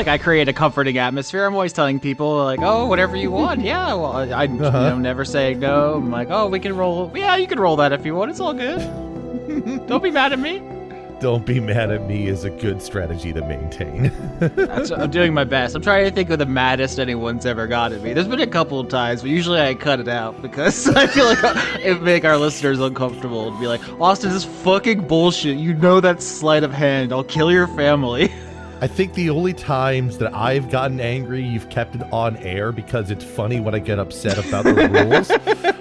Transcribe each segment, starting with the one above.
like I create a comforting atmosphere. I'm always telling people like, oh, whatever you want. Yeah, well, I'm never saying no. I'm like, oh, we can roll. Yeah, you can roll that if you want. It's all good. Don't be mad at me. Don't be mad at me is a good strategy to maintain. I'm doing my best. I'm trying to think of the maddest anyone's ever got at me. There's been a couple of times, but usually I cut it out because I feel like it would make our listeners uncomfortable and be like, Austin, this is fucking bullshit. You know that's sleight of hand. I'll kill your family. I think the only times that I've gotten angry, you've kept it on air because it's funny when I get upset about the rules.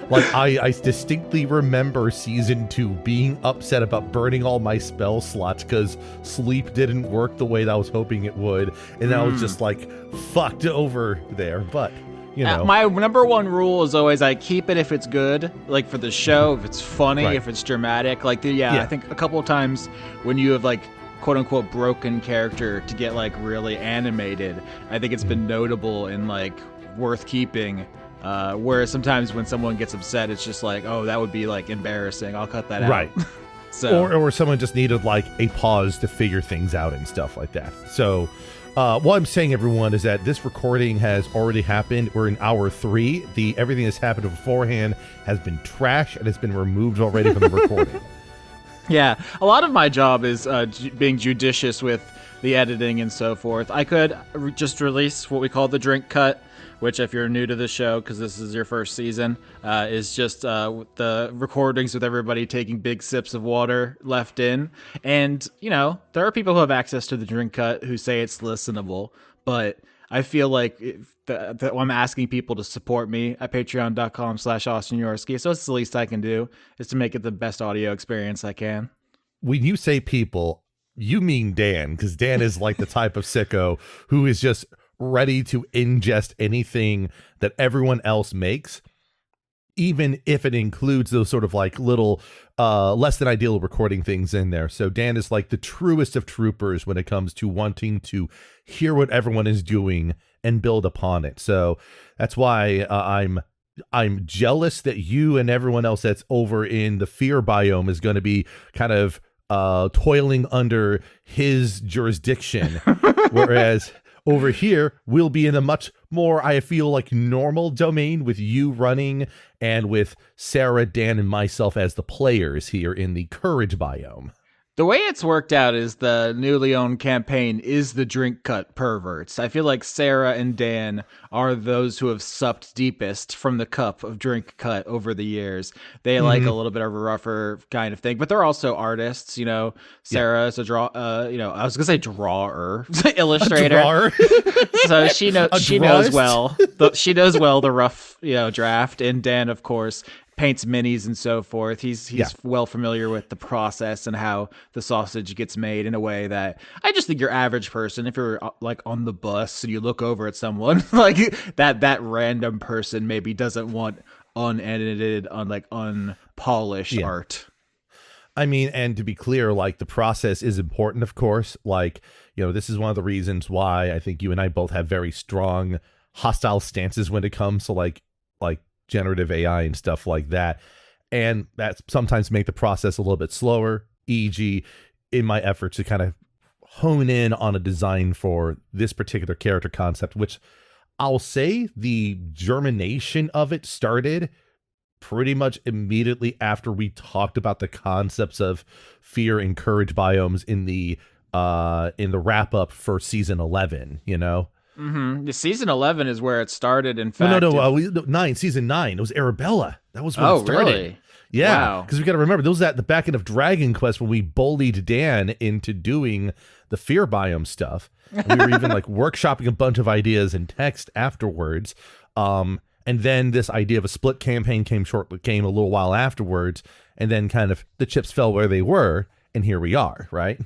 Like, I distinctly remember season 2 being upset about burning all my spell slots because sleep didn't work the way that I was hoping it would. And I was just like, fucked over there. But, you know. My number one rule is always I keep it if it's good, like for the show, if it's funny, if it's dramatic. Like, I think a couple of times when you have, like, quote-unquote broken character to get like really animated, I think it's been notable and like worth keeping, whereas sometimes when someone gets upset it's just like, oh, that would be like embarrassing, I'll cut that out. Right. So or someone just needed like a pause to figure things out and stuff like that. So what I'm saying, everyone, is that this recording has already happened. We're in hour 3. Everything that's happened beforehand has been trash and has been removed already from the recording. Yeah, a lot of my job is being judicious with the editing and so forth. I could just release what we call the drink cut, which, if you're new to the show, because this is your first season, is just the recordings with everybody taking big sips of water left in. And, you know, there are people who have access to the drink cut who say it's listenable, but I feel like that I'm asking people to support me at patreon.com/Austin Yorsky. So it's the least I can do is to make it the best audio experience I can. When you say people, you mean Dan, because Dan is like the type of sicko who is just ready to ingest anything that everyone else makes, even if it includes those sort of like little less than ideal recording things in there. So Dan is like the truest of troopers when it comes to wanting to hear what everyone is doing and build upon it. So that's why I'm jealous that you and everyone else that's over in the fear biome is going to be kind of toiling under his jurisdiction, whereas over here we'll be in a much more, I feel like, normal domain with you running and with Sarah, Dan, and myself as the players here in the courage biome. The way it's worked out is the newly owned campaign is the drink cut perverts. I feel like Sarah and Dan are those who have supped deepest from the cup of drink cut over the years. They like a little bit of a rougher kind of thing, but they're also artists. You know, Sarah is a I was gonna say drawer, illustrator. A drawer. So she knows well. She knows well the rough, draft. And Dan, of course, paints minis and so forth. He's well familiar with the process and how the sausage gets made in a way that I just think your average person, if you're like on the bus and you look over at someone like that random person maybe doesn't want unedited, unpolished art. I mean, and to be clear, like, the process is important, of course. Like, this is one of the reasons why I think you and I both have very strong hostile stances when it comes to like generative AI and stuff like that. And that sometimes make the process a little bit slower, e.g. in my efforts to kind of hone in on a design for this particular character concept, which I'll say the germination of it started pretty much immediately after we talked about the concepts of fear and courage biomes in the wrap up for season 11, Mm-hmm. The season 11 is where it started. In fact, season 9. It was Arabella. That was when it started. Really? Yeah, because we got to remember, those at the back end of Dragon Quest when we bullied Dan into doing the fear biome stuff. And we were even like workshopping a bunch of ideas in text afterwards. And then this idea of a split campaign came a little while afterwards, and then kind of the chips fell where they were, and here we are, right?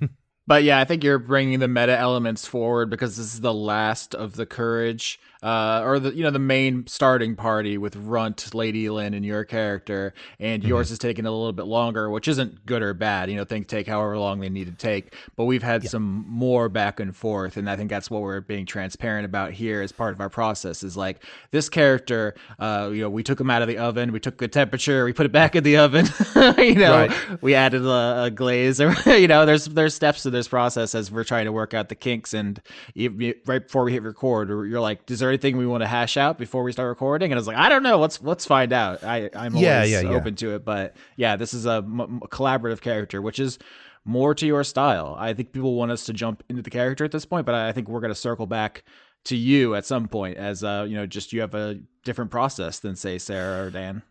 But yeah, I think you're bringing the meta elements forward because this is the last of the courage, or the main starting party with Runt, Lady Lynn, and your character, and yours is taking a little bit longer, which isn't good or bad. Things take however long they need to take. But we've had some more back and forth, and I think that's what we're being transparent about here as part of our process. Is like this character, we took him out of the oven, we took the temperature, we put it back in the oven, right. We added a glaze, there's steps to this process as we're trying to work out the kinks, and right before we hit record, you're like, "Is there anything we want to hash out before we start recording?" And I was like, "I don't know. Let's find out." I'm always Yeah. open to it, but yeah, this is a collaborative character, which is more to your style. I think people want us to jump into the character at this point, but I think we're going to circle back to you at some point as just you have a different process than say Sarah or Dan.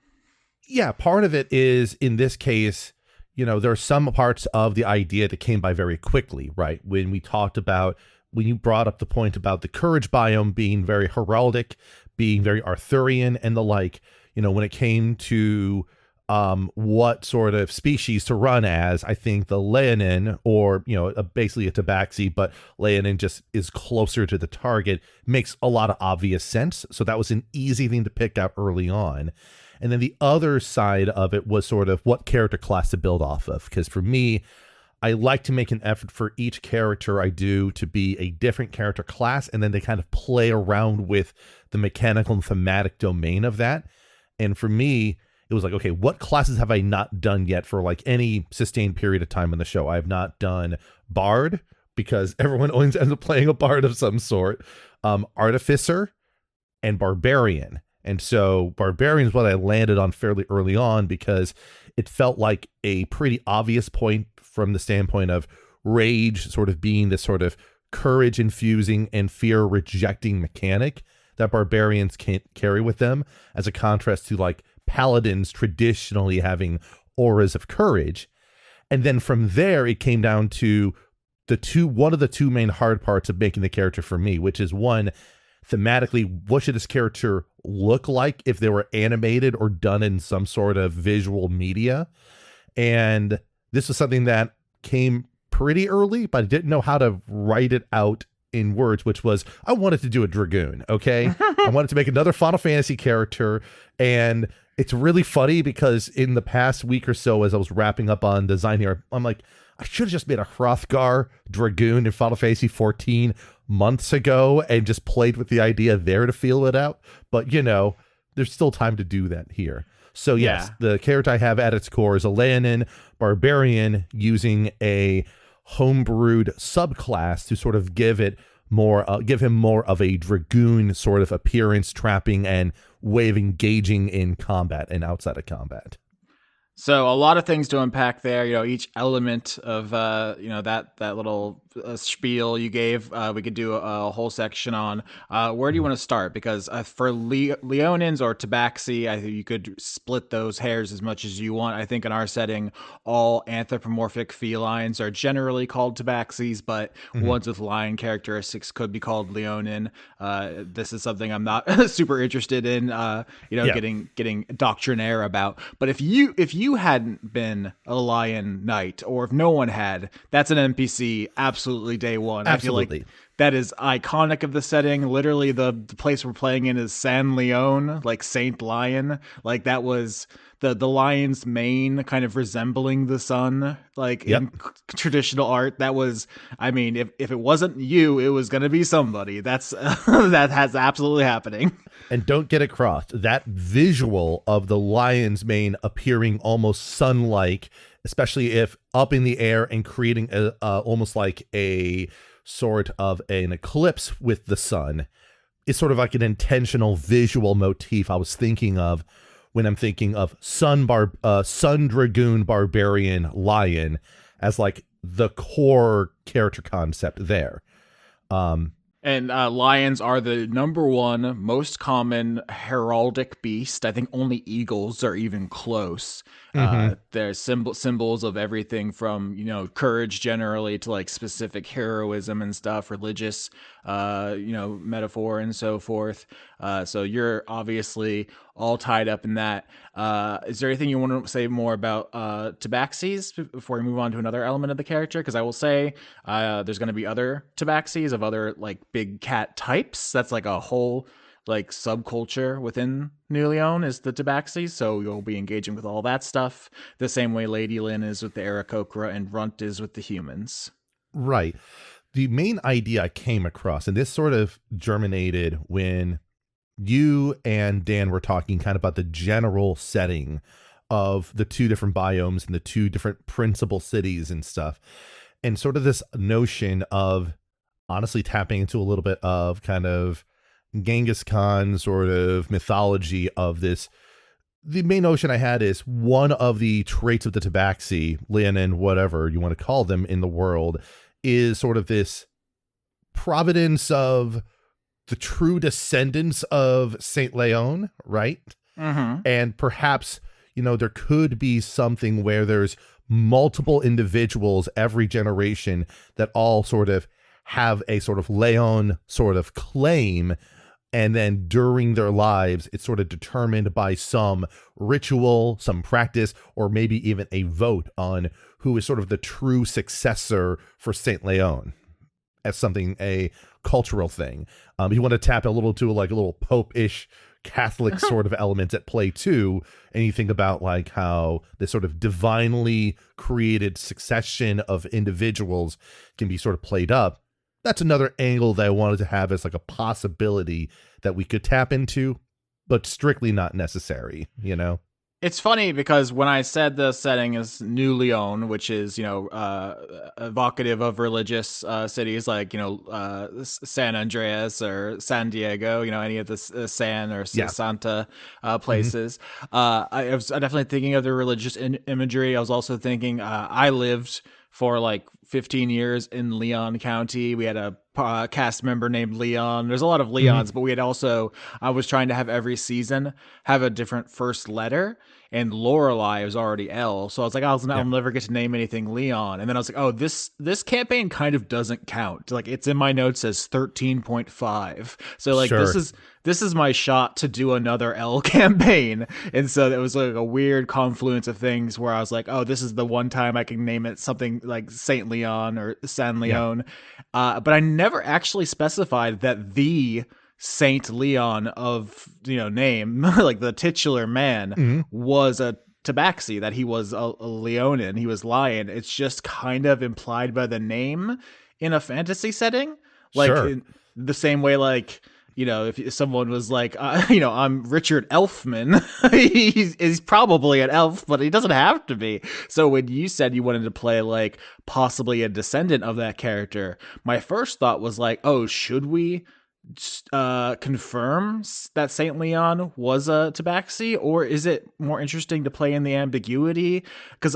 Yeah, part of it is in this case, there are some parts of the idea that came by very quickly, right? When you brought up the point about the courage biome being very heraldic, being very Arthurian and the like, when it came to what sort of species to run as, I think the Leonin, or basically a tabaxi, but Leonin just is closer to the target, makes a lot of obvious sense. So that was an easy thing to pick out early on. And then the other side of it was sort of what character class to build off of, because for me, I like to make an effort for each character I do to be a different character class, and then they kind of play around with the mechanical and thematic domain of that. And for me, it was like, okay, what classes have I not done yet for like any sustained period of time in the show? I have not done Bard, because everyone always ends up playing a Bard of some sort, Artificer, and Barbarian. And so Barbarian is what I landed on fairly early on, because it felt like a pretty obvious point from the standpoint of rage sort of being this sort of courage infusing and fear rejecting mechanic that barbarians can't carry with them, as a contrast to like paladins traditionally having auras of courage. And then from there, it came down to one of the two main hard parts of making the character for me, which is one, thematically, what should this character look like if they were animated or done in some sort of visual media? And this was something that came pretty early, but I didn't know how to write it out in words, which was, I wanted to do a dragoon. Okay. I wanted to make another Final Fantasy character. And it's really funny because in the past week or so, as I was wrapping up on design here, I'm like, I should have just made a Hrothgar dragoon in Final Fantasy 14 months ago and just played with the idea there to feel it out. But, there's still time to do that here. So yes, the character I have at its core is a Leonin barbarian using a homebrewed subclass to sort of give him more of a dragoon sort of appearance, trapping and way of engaging in combat and outside of combat. So a lot of things to unpack there. Each element of that little spiel you gave, we could do a whole section on. Where do you want to start? Because for Leonins or Tabaxi, I think you could split those hairs as much as you want. I think in our setting, all anthropomorphic felines are generally called Tabaxis, but ones with lion characteristics could be called Leonin. This is something I'm not super interested in, getting doctrinaire about. But if you hadn't been a lion knight, or if no one had, that's an NPC absolutely day one. Absolutely. I feel like that is iconic of the setting. Literally, the place we're playing in is San Leon, like Saint Lion. Like that was the lion's mane kind of resembling the sun, like in traditional art. That was, I mean, if it wasn't you, it was going to be somebody. That's that has absolutely happening. And don't get it crossed. That visual of the lion's mane appearing almost sun-like, especially if up in the air and creating almost like a sort of an eclipse with the sun, is sort of like an intentional visual motif I was thinking of when I'm thinking of sun dragoon barbarian lion as like the core character concept there. And lions are the number one most common heraldic beast. I think only eagles are even close. They're symbols of everything from, courage generally to like specific heroism and stuff, religious, metaphor and so forth. So you're obviously all tied up in that. Is there anything you want to say more about tabaxis before we move on to another element of the character? Because I will say there's going to be other tabaxis of other like big cat types. That's like a whole like subculture within New Leon is the tabaxi, so you'll be engaging with all that stuff the same way Lady Lynn is with the Aarakocra and Runt is with the humans. Right. The main idea I came across, and this sort of germinated when you and Dan were talking kind of about the general setting of the two different biomes and the two different principal cities and stuff. and sort of this notion of honestly tapping into a little bit of kind of Genghis Khan sort of mythology of this. The main notion I had is one of the traits of the tabaxi, Leonin, whatever you want to call them in the world, is sort of this providence of the true descendants of Saint Leon, right? Mm-hmm. And perhaps, there could be something where there's multiple individuals every generation that all sort of have a sort of Leon sort of claim. And then during their lives, it's sort of determined by some ritual, some practice, or maybe even a vote on who is sort of the true successor for Saint Leon as something, a cultural thing. You want to tap a little to like a little Pope-ish Catholic sort of elements at play too. And you think about like how this sort of divinely created succession of individuals can be sort of played up. That's another angle that I wanted to have as like a possibility that we could tap into, but strictly not necessary, It's funny because when I said the setting is New Leon, which is, evocative of religious cities like, San Andreas or San Diego, any of the San or Yeah. Santa places. I was definitely thinking of the religious imagery. I was also thinking I lived for like 15 years in Leon County. We had a cast member named Leon. There's a lot of Leons, but we had also, I was trying to have every season have a different first letter, and Lorelei was already L. So I was like, I'll never get to name anything Leon. And then I was like, oh, this campaign kind of doesn't count. Like it's in my notes as 13.5. So like Sure. this is my shot to do another L campaign. And so it was like a weird confluence of things where I was like, oh, this is the one time I can name it something like Saint Leon or San Leon. But I never actually specified that the Saint Leon of, name, like the titular man, was a tabaxi, that he was a Leonin, he was lion. It's just kind of implied by the name in a fantasy setting. Like Sure. in the same way, like, if someone was like, I'm Richard Elfman, he's probably an elf, but he doesn't have to be. So when you said you wanted to play like possibly a descendant of that character, my first thought was like, oh, should we confirm that Saint Leon was a tabaxi, or is it more interesting to play in the ambiguity? Because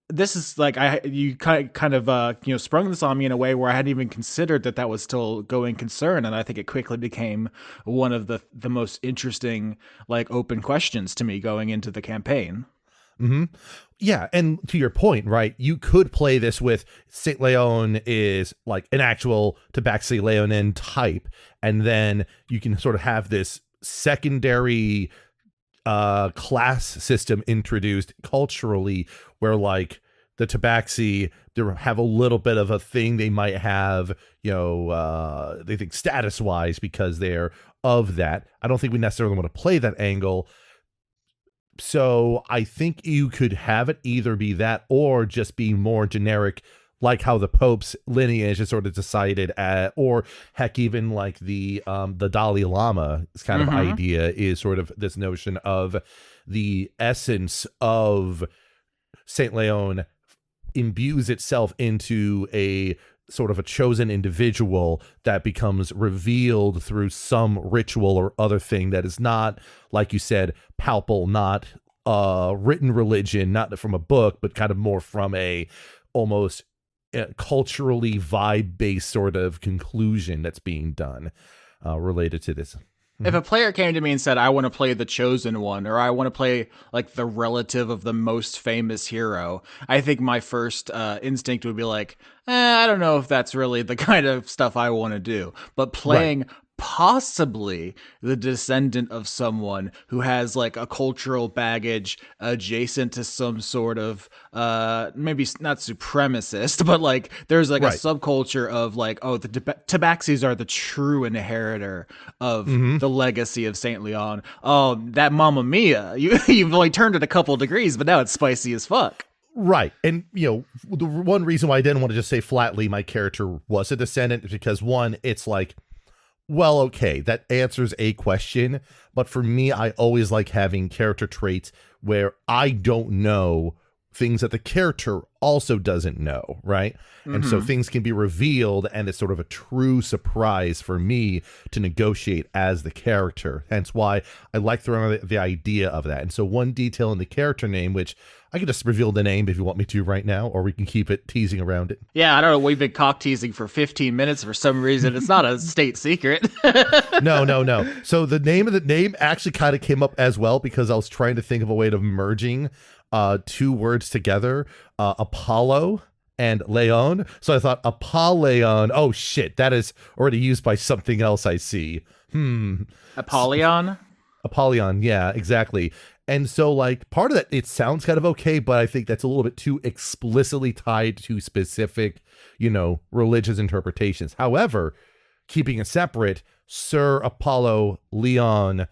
this is like you kind of sprung this on me in a way where I hadn't even considered that was still going concern, and I think it quickly became one of the most interesting like open questions to me going into the campaign. Yeah, and to your point, right, you could play this with Saint Leon is like an actual tabaxi Leonin type, and then you can sort of have this secondary class system introduced culturally where like the tabaxi, they have a little bit of a thing they might have, they think status wise because they're of that. I don't think we necessarily want to play that angle. So I think you could have it either be that or just be more generic, like how the Pope's lineage is sort of decided at, or heck, even like the Dalai Lama's kind of idea is sort of this notion of the essence of Saint Leon imbues itself into a sort of a chosen individual that becomes revealed through some ritual or other thing that is not, like you said, palpable, not written religion, not from a book, but kind of more from a almost culturally vibe-based sort of conclusion that's being done related to this. If a player came to me and said, I want to play the chosen one, or I want to play like the relative of the most famous hero, I think my first instinct would be like, I don't know if that's really the kind of stuff I want to do. But playing possibly the descendant of someone who has like a cultural baggage adjacent to some sort of maybe not supremacist, but like there's like a subculture of like, oh, the tabaxis are the true inheritor of the legacy of Saint Leon. Oh, that Mamma Mia, you've only turned it a couple degrees, but now it's spicy as fuck. Right. And, the one reason why I didn't want to just say flatly my character was a descendant is because, one, it's like, well, okay, that answers a question. But for me, I always like having character traits where I don't know things that the character also doesn't know, right? And so things can be revealed, and it's sort of a true surprise for me to negotiate as the character. Hence why I like throwing out the idea of that. And so one detail in the character name, which I can just reveal the name if you want me to right now, or we can keep it teasing around it. Yeah, I don't know. We've been cock teasing for 15 minutes for some reason. It's not a state secret. No. So the name actually kind of came up as well because I was trying to think of a way of merging two words together, Apollo and Leon. So I thought Apollyon. Oh shit, that is already used by something else. I see. Apollyon? Apollyon, yeah, exactly. And so like part of that, it sounds kind of okay, but I think that's a little bit too explicitly tied to specific, religious interpretations. However, keeping it separate, Syr Apollo Leon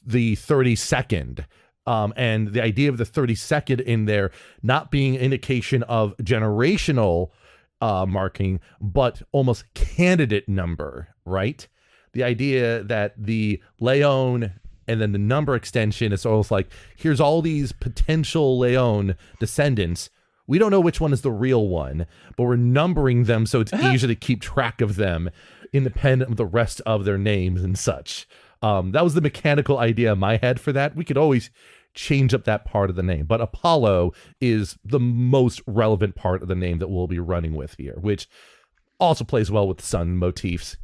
the 32nd. And the idea of the 32nd in there not being an indication of generational marking, but almost candidate number, right? The idea that the Leon and then the number extension is almost like, here's all these potential Leon descendants. We don't know which one is the real one, but we're numbering them so it's easier to keep track of them independent of the rest of their names and such. That was the mechanical idea in my head for that. We could always change up that part of the name, but Apollo is the most relevant part of the name that we'll be running with here, which also plays well with sun motifs,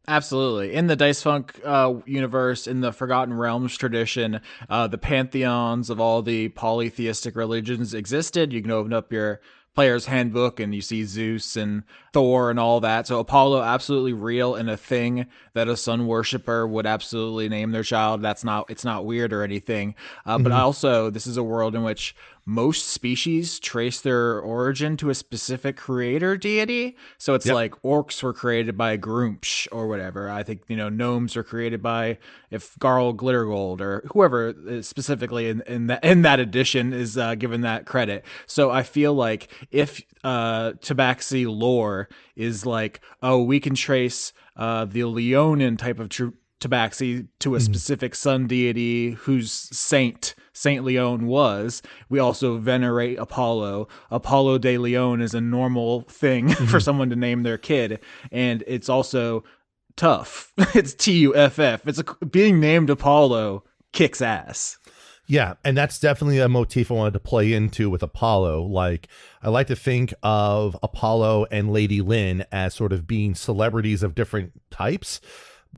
Absolutely. In the Dice Funk universe, in the Forgotten Realms tradition, the pantheons of all the polytheistic religions existed. You can open up your player's handbook and you see Zeus and Thor and all that. So Apollo, absolutely real and a thing that a sun worshiper would absolutely name their child. It's not weird or anything. But also, this is a world in which most species trace their origin to a specific creator deity. So it's like orcs were created by Grumpsh or whatever. I think, gnomes were created by if Garl Glittergold or whoever specifically in that edition is given that credit. So I feel like if tabaxi lore is like, oh, we can trace the Leonin type of tabaxi to a specific sun deity whose Saint Leon was. We also venerate Apollo. Apollo de Leon is a normal thing for someone to name their kid, and it's also tough. It's TUFF. Being named Apollo kicks ass. Yeah, and that's definitely a motif I wanted to play into with Apollo. Like, I like to think of Apollo and Lady Lynn as sort of being celebrities of different types,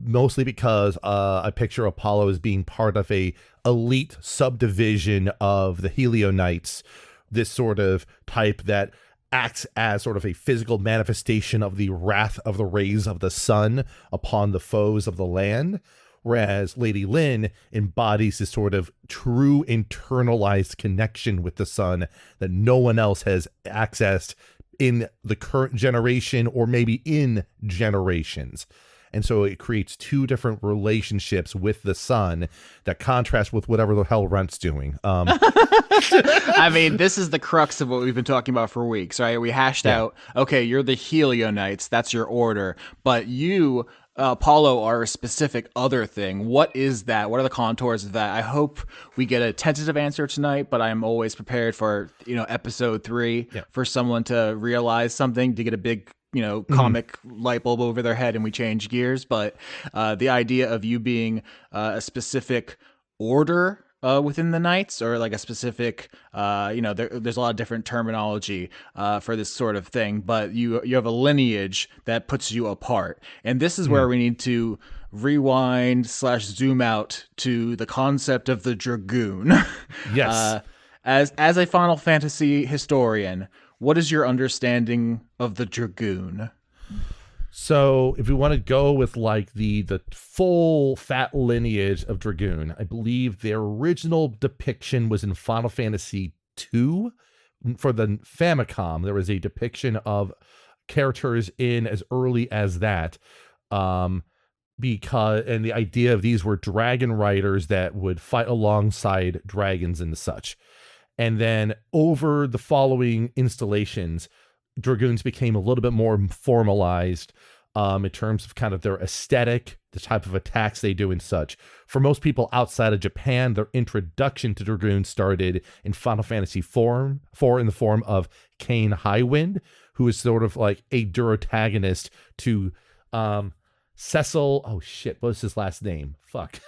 mostly because I picture Apollo as being part of a elite subdivision of the Helionites, this sort of type that acts as sort of a physical manifestation of the wrath of the rays of the sun upon the foes of the land. Whereas Lady Lynn embodies this sort of true internalized connection with the sun that no one else has accessed in the current generation or maybe in generations. And so it creates two different relationships with the sun that contrast with whatever the hell Runt's doing. I mean, this is the crux of what we've been talking about for weeks, right? We hashed out, okay, you're the Helionites, that's your order, but you, Apollo, are a specific other thing. What is that? What are the contours of that? I hope we get a tentative answer tonight, but I'm always prepared for, episode 3 for someone to realize something, to get a big comic light bulb over their head and we change gears. But the idea of you being a specific order within the Knights, or like a specific, there's a lot of different terminology for this sort of thing, but you have a lineage that puts you apart. And this is where we need to rewind/zoom out to the concept of the Dragoon. Yes. As a Final Fantasy historian, what is your understanding of the Dragoon? So if we want to go with like the full fat lineage of Dragoon, I believe their original depiction was in Final Fantasy II. For the Famicom, there was a depiction of characters in as early as that. And the idea of these were dragon riders that would fight alongside dragons and such. And then over the following installations, Dragoons became a little bit more formalized in terms of kind of their aesthetic, the type of attacks they do and such. For most people outside of Japan, their introduction to Dragoons started in Final Fantasy IV in the form of Kane Highwind, who is sort of like a durotagonist to Cecil. Oh shit, what's his last name? Fuck.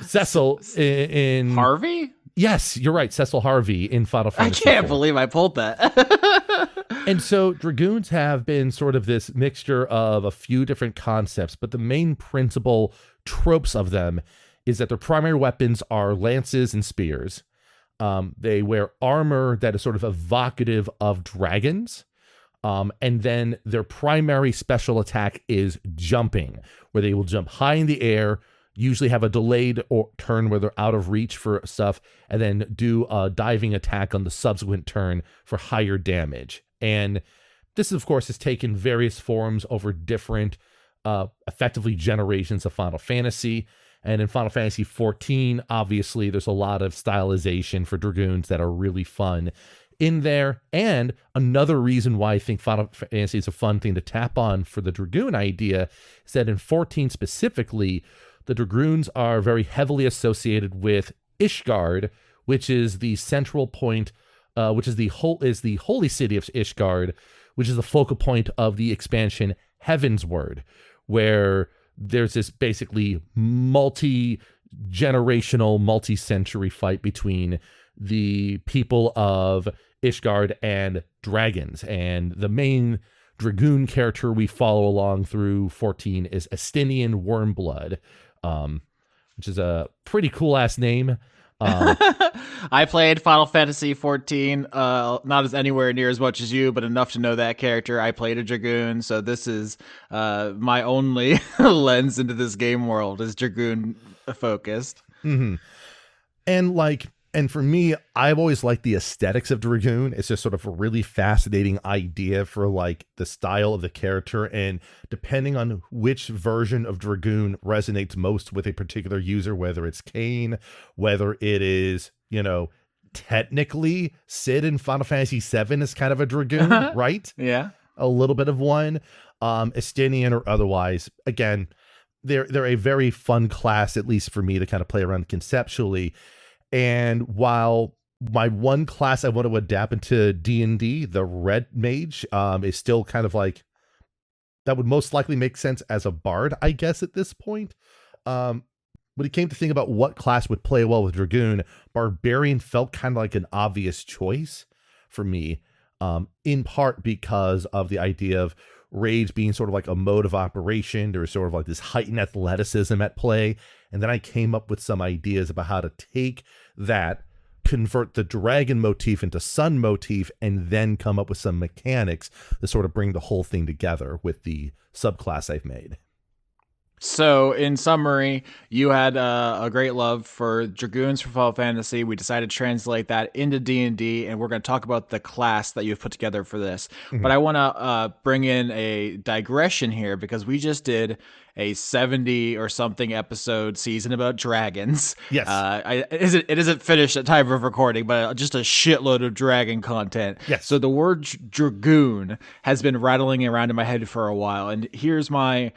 Cecil in Harvey? Yes, you're right. Cecil Harvey in Final Fantasy I can't IV. believe I pulled that. And so Dragoons have been sort of this mixture of a few different concepts, but the main principal tropes of them is that their primary weapons are lances and spears. They wear armor that is sort of evocative of dragons. And then their primary special attack is jumping, where they will jump high in the air, usually have a delayed or turn where they're out of reach for stuff, and then do a diving attack on the subsequent turn for higher damage. And this, of course, has taken various forms over different, effectively generations of Final Fantasy. And in Final Fantasy XIV, obviously, there's a lot of stylization for Dragoons that are really fun in there. And another reason why I think Final Fantasy is a fun thing to tap on for the Dragoon idea is that in 14 specifically, the Dragoons are very heavily associated with Ishgard, which is the central point, which is the holy city of Ishgard, which is the focal point of the expansion Heavensward, where there's this basically multi-generational, multi-century fight between the people of Ishgard and dragons. And the main Dragoon character we follow along through 14 is Estinian Wormblood, which is a pretty cool-ass name. I played Final Fantasy XIV, not as anywhere near as much as you, but enough to know that character. I played a Dragoon, so this is my only lens into this game world is Dragoon focused. Mm-hmm. And for me, I've always liked the aesthetics of Dragoon. It's just sort of a really fascinating idea for like the style of the character, and depending on which version of Dragoon resonates most with a particular user, whether it's Kain, whether it is, technically Cid in Final Fantasy VII is kind of a Dragoon, right? Yeah. A little bit of one, Estinian or otherwise. Again, they're a very fun class, at least for me, to kind of play around conceptually. And while my one class I want to adapt into D&D, the Red Mage, is still kind of like, that would most likely make sense as a bard, I guess, at this point. When it came to think about what class would play well with Dragoon, Barbarian felt kind of like an obvious choice for me, in part because of the idea of rage being sort of like a mode of operation. There was sort of like this heightened athleticism at play. And then I came up with some ideas about how to take that, convert the dragon motif into sun motif, and then come up with some mechanics to sort of bring the whole thing together with the subclass I've made. So, in summary, you had a great love for Dragoons for Final Fantasy. We decided to translate that into D&D, and we're going to talk about the class that you've put together for this. Mm-hmm. But I want to bring in a digression here, because we just did a 70 or something episode season about dragons. Yes. It isn't finished at time of recording, but just a shitload of dragon content. Yes. So the word Dragoon has been rattling around in my head for a while. And here's my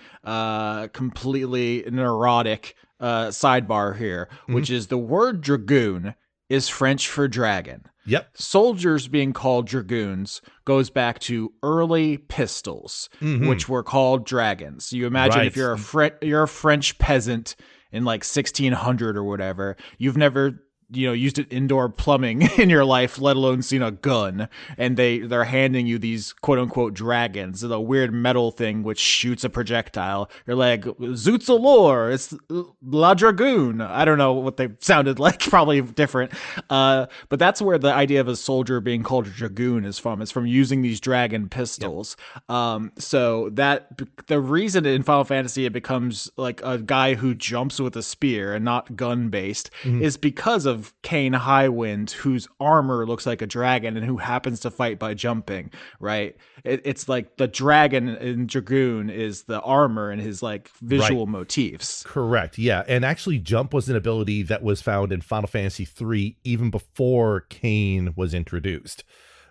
completely neurotic sidebar here, which is the word Dragoon is French for dragon. Yep. Soldiers being called dragoons goes back to early pistols, which were called dragons. You imagine if you're a French peasant in like 1600 or whatever, you've never used an indoor plumbing in your life, let alone seen a gun, and they're handing you these quote unquote dragons, the weird metal thing which shoots a projectile. You're like, Zoots allure, it's La Dragoon. I don't know what they sounded like, probably different. But that's where the idea of a soldier being called a dragoon is from. It's from using these dragon pistols. Yep. So that the reason in Final Fantasy it becomes like a guy who jumps with a spear and not gun based is because of Kane Highwind, whose armor looks like a dragon and who happens to fight by jumping, right? It's like the dragon in Dragoon is the armor and his like visual motifs. Correct. Yeah. And actually jump was an ability that was found in Final Fantasy III even before Kane was introduced.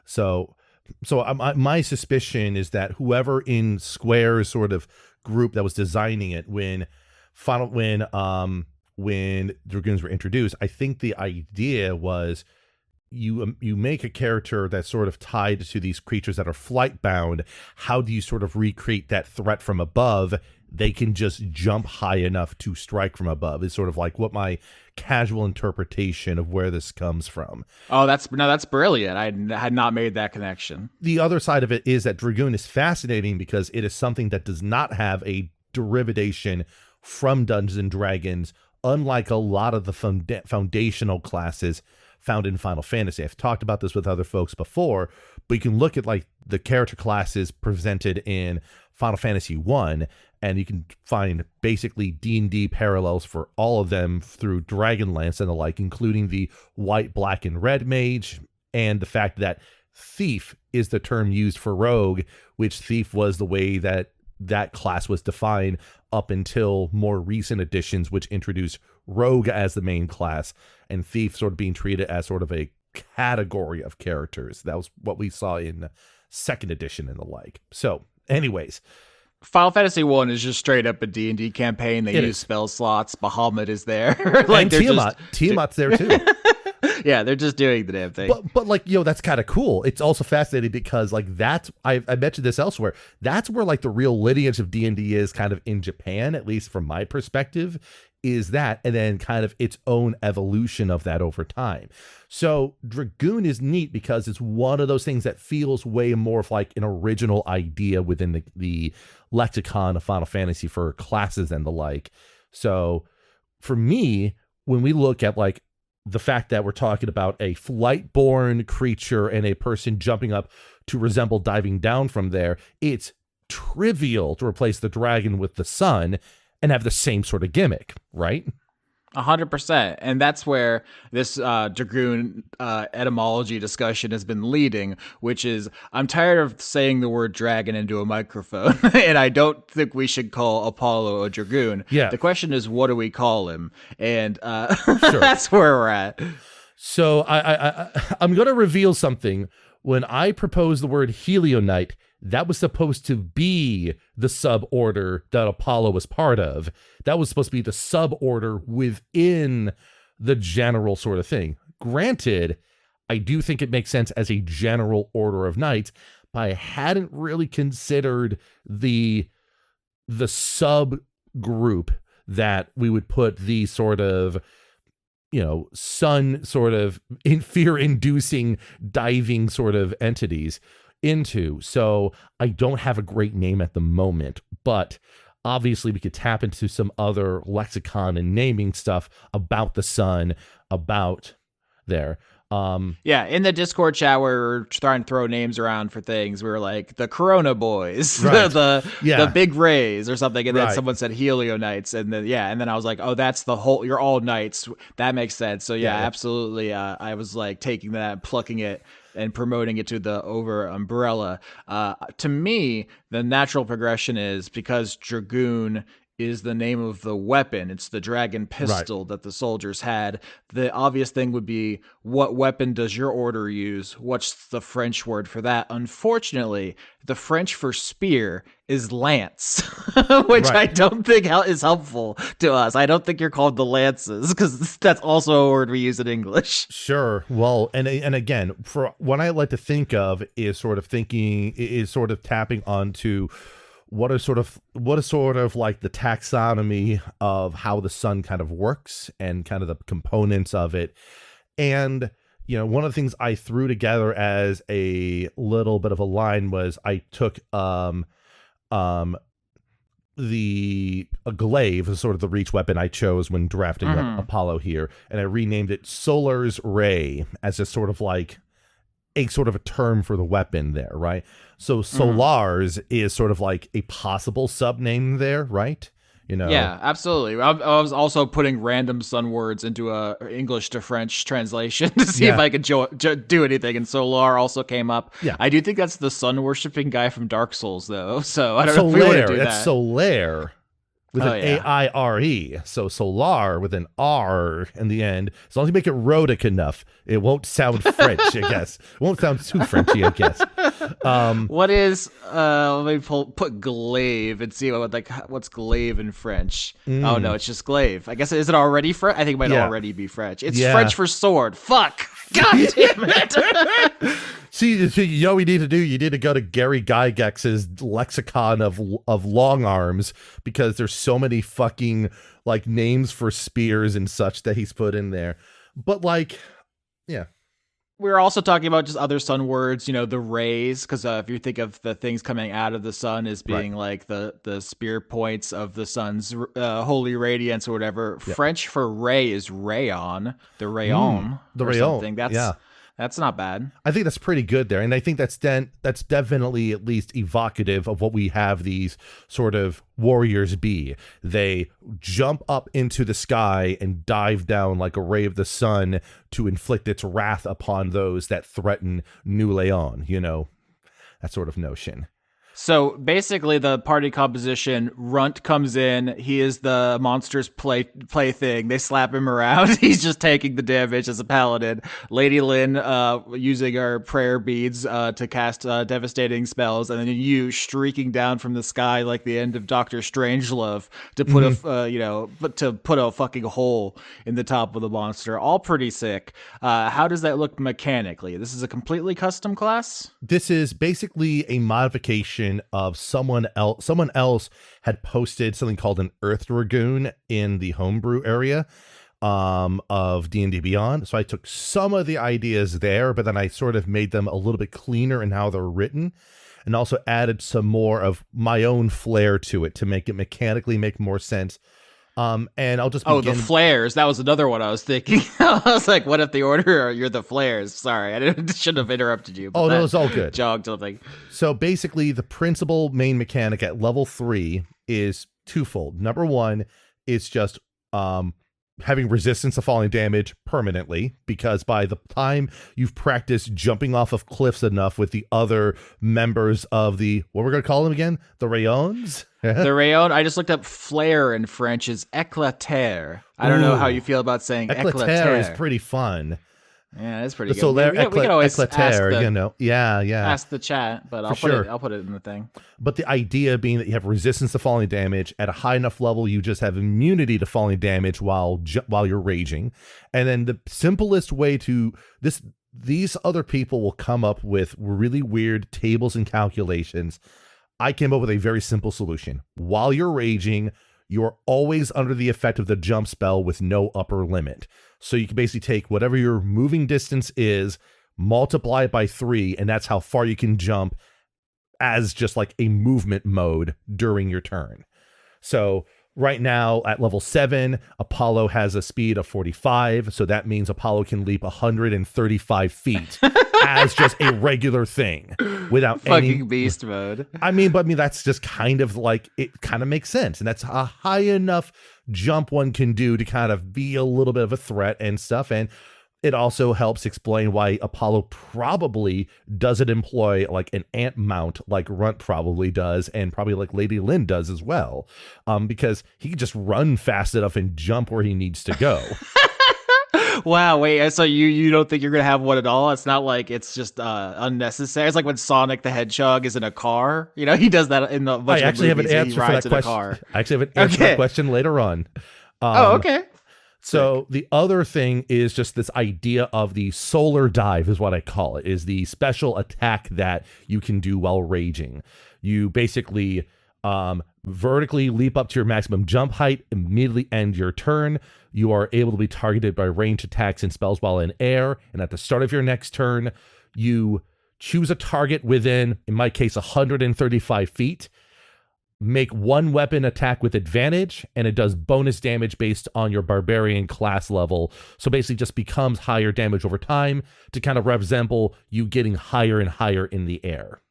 So my suspicion is that whoever in Square's sort of group that was designing it when Dragoons were introduced. I think the idea was you make a character that's sort of tied to these creatures that are flight bound. How do you sort of recreate that threat from above? They can just jump high enough to strike from above is sort of like what my casual interpretation of where this comes from. Oh, that's brilliant. I had not made that connection. The other side of it is that Dragoon is fascinating because it is something that does not have a derivation from Dungeons and Dragons, unlike a lot of the foundational classes found in Final Fantasy. I've talked about this with other folks before, but you can look at like the character classes presented in Final Fantasy 1, and you can find basically D&D parallels for all of them through Dragonlance and the like, including the white, black, and red mage, and the fact that thief is the term used for rogue, which thief was the way that class was defined up until more recent editions, which introduced rogue as the main class and thief sort of being treated as sort of a category of characters. That was what we saw in second edition and the like. So anyways, Final Fantasy 1 is just straight up a D&D campaign. They use spell slots. Bahamut is there. Like, and Tiamat's there too. Yeah, they're just doing the damn thing. But like, that's kind of cool. It's also fascinating because like I mentioned this elsewhere. That's where like the real lineage of D&D is kind of in Japan, at least from my perspective, is that, and then kind of its own evolution of that over time. So Dragoon is neat because it's one of those things that feels way more of like an original idea within the lexicon of Final Fantasy for classes and the like. So for me, when we look at like the fact that we're talking about a flight-born creature and a person jumping up to resemble diving down from there, it's trivial to replace the dragon with the sun and have the same sort of gimmick, right? 100%. And that's where this Dragoon etymology discussion has been leading, which is I'm tired of saying the word dragon into a microphone, and I don't think we should call Apollo a Dragoon. Yeah. The question is, what do we call him? And that's where we're at. So I'm going to reveal something. When I proposed the word Heliodnite, that was supposed to be the suborder that Apollo was part of. That was supposed to be the suborder within the general sort of thing. Granted, I do think it makes sense as a general order of knights, but I hadn't really considered the subgroup that we would put the sort of, sun sort of fear-inducing diving sort of entities into. So I don't have a great name at the moment, but obviously we could tap into some other lexicon and naming stuff about the sun, about there. Yeah, in the Discord chat where we were trying to throw names around for things, we were like the Corona Boys, right. the Big Rays or something, and then right. someone said Helio Knights, and then I was like, oh, that's the whole. You're all knights. That makes sense. So yeah. Absolutely. I was like taking that, and plucking it, and promoting it to the over umbrella. To me, the natural progression is because Dragoon is the name of the weapon. It's the dragon pistol that the soldiers had. The obvious thing would be, what weapon does your order use? What's the French word for that? Unfortunately, the French for spear is lance, which I don't think is helpful to us. I don't think you're called the lances, because that's also a word we use in English. Sure. Well, and again, for what I like to think of is sort of tapping onto what is sort of like the taxonomy of how the sun kind of works and kind of the components of it. And, one of the things I threw together as a little bit of a line was I took a glaive is sort of the reach weapon I chose when drafting Apollo here, and I renamed it Solar's Ray as a sort of like a sort of a term for the weapon there, right? So Solars is sort of like a possible sub name there, right? Yeah, absolutely. I was also putting random sun words into a English to French translation to see if I could do anything, and Solar also came up. Yeah. I do think that's the sun worshipping guy from Dark Souls, though. So I don't know if we want to do that. That's Solaire. with Oh, an yeah. A-I-R-E. So solar with an R in the end. As long as you make it rhotic enough, it won't sound French, I guess. It won't sound too Frenchy, I guess. What is let me put glaive and see what's glaive in French. Oh no, it's just glaive. I guess is it already French? I think it might Yeah. already be French. It's Yeah. French for sword. Fuck. God damn it. See, you know what we need to do? You need to go to Gary Gygax's lexicon of long arms, because there's so many fucking like names for spears and such that he's put in there. But like, yeah. We're also talking about just other sun words, you know, the rays, because if you think of the things coming out of the sun as being like the spear points of the sun's holy radiance or whatever. Yeah. French for ray is rayon, the rayon, the or rayon. something. That's not bad. I think that's pretty good there. And I think that's definitely at least evocative of what we have these sort of warriors be. They jump up into the sky and dive down like a ray of the sun to inflict its wrath upon those that threaten New Leon, you know, that sort of notion. So basically, the party composition: Runt comes in. He is the monster's plaything. They slap him around. He's just taking the damage as a paladin. Lady Lynn, using her prayer beads to cast devastating spells, and then you streaking down from the sky like the end of Doctor Strangelove to put to put a fucking hole in the top of the monster. All pretty sick. How does that look mechanically? This is a completely custom class. This is basically a modification of someone else. Someone else had posted something called an Earth Dragoon in the homebrew area of D&D Beyond. So I took some of the ideas there, but then I sort of made them a little bit cleaner in how they're written, and also added some more of my own flair to it to make it mechanically make more sense. And I'll just begin. The flares. That was another one I was thinking. I was like, what if the order you're the flares? Sorry, I shouldn't have interrupted you. Oh, no, it's all good. Jogged something. So basically, the principal main mechanic at level 3 is twofold. Number one is just having resistance to falling damage permanently, because by the time you've practiced jumping off of cliffs enough with the other members of the, what we're going to call them again? The Rayons? The Rayon, I just looked up flare in French is Éclater. I don't know how you feel about saying Éclater. Is pretty fun. Yeah, it's pretty good. Solaire We can always Éclater, you know. Yeah. Ask the chat, but I'll put it in the thing. But the idea being that you have resistance to falling damage at a high enough level, you just have immunity to falling damage while you're raging. And then the simplest way to these other people will come up with really weird tables and calculations. I came up with a very simple solution. While you're raging, you're always under the effect of the jump spell with no upper limit. So you can basically take whatever your moving distance is, multiply it by 3, and that's how far you can jump as just like a movement mode during your turn. So right now at level 7, Apollo has a speed of 45. So that means Apollo can leap 135 feet as just a regular thing without fucking beast mode. I mean, that's just kind of like, it kind of makes sense. And that's a high enough jump one can do to kind of be a little bit of a threat and stuff. And it also helps explain why Apollo probably doesn't employ like an ant mount like Runt probably does, and probably like Lady Lynn does as well, because he can just run fast enough and jump where he needs to go. Wow, wait, so you don't think you're going to have one at all? It's not like it's just unnecessary. It's like when Sonic the Hedgehog is in a car. You know, he does that in a bunch I actually of movies. have an answer for that question. I actually have an answer for that question later on. Okay. So the other thing is just this idea of the solar dive is what I call it, is the special attack that you can do while raging. You basically vertically leap up to your maximum jump height, immediately end your turn. You are able to be targeted by ranged attacks and spells while in air. And at the start of your next turn, you choose a target within, in my case, 135 feet. Make one weapon attack with advantage, and it does bonus damage based on your barbarian class level. So basically just becomes higher damage over time to kind of resemble you getting higher and higher in the air.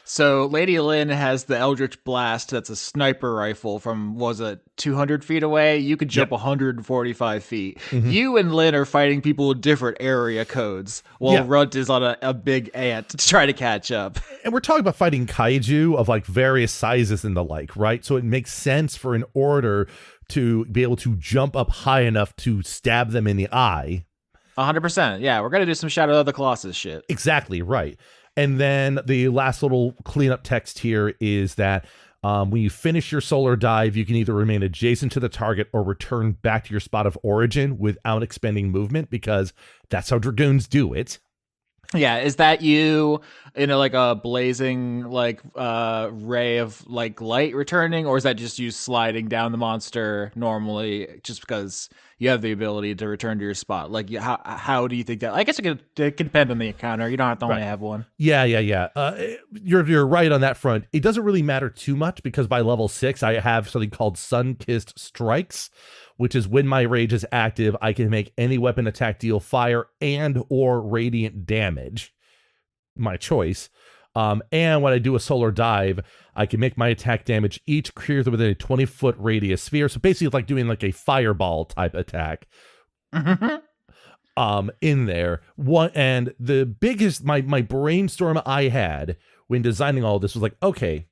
So Lady Lynn has the Eldritch Blast. That's a sniper rifle from, was it 200 feet away? You could jump Yep. 145 feet. Mhm. You and Lynn are fighting people with different area codes, while Yeah. Runt is on a big ant to try to catch up. And we're talking about fighting kaiju of like various sizes and the like, right? So it makes sense for an order to be able to jump up high enough to stab them in the eye. 100%. Yeah, we're going to do some Shadow of the Colossus shit. Exactly, right. And then the last little cleanup text here is that when you finish your solar dive, you can either remain adjacent to the target or return back to your spot of origin without expending movement, because that's how Dragoons do it. Yeah, is that you in like a blazing ray of like light returning, or is that just you sliding down the monster normally just because you have the ability to return to your spot? Like how do you think that? I guess it could depend on the encounter. You don't have to only have one. Yeah. You're right on that front. It doesn't really matter too much because by level 6, I have something called Sun-Kissed Strikes, which is when my rage is active, I can make any weapon attack deal fire and or radiant damage, my choice. And when I do a solar dive, I can make my attack damage each creature within a 20-foot radius sphere. So basically it's like doing like a fireball type attack. In there. And the biggest, my brainstorm I had when designing all this was like, okay,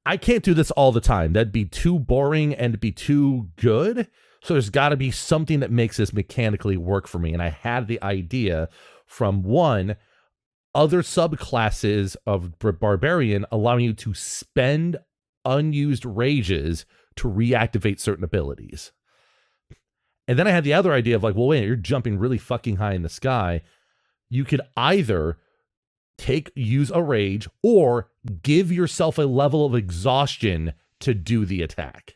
I can't do this all the time. That'd be too boring and be too good. So there's got to be something that makes this mechanically work for me. And I had the idea from one, other subclasses of barbarian allowing you to spend unused rages to reactivate certain abilities. And then I had the other idea of like, well, wait, you're jumping really fucking high in the sky. You could either use a rage or give yourself a level of exhaustion to do the attack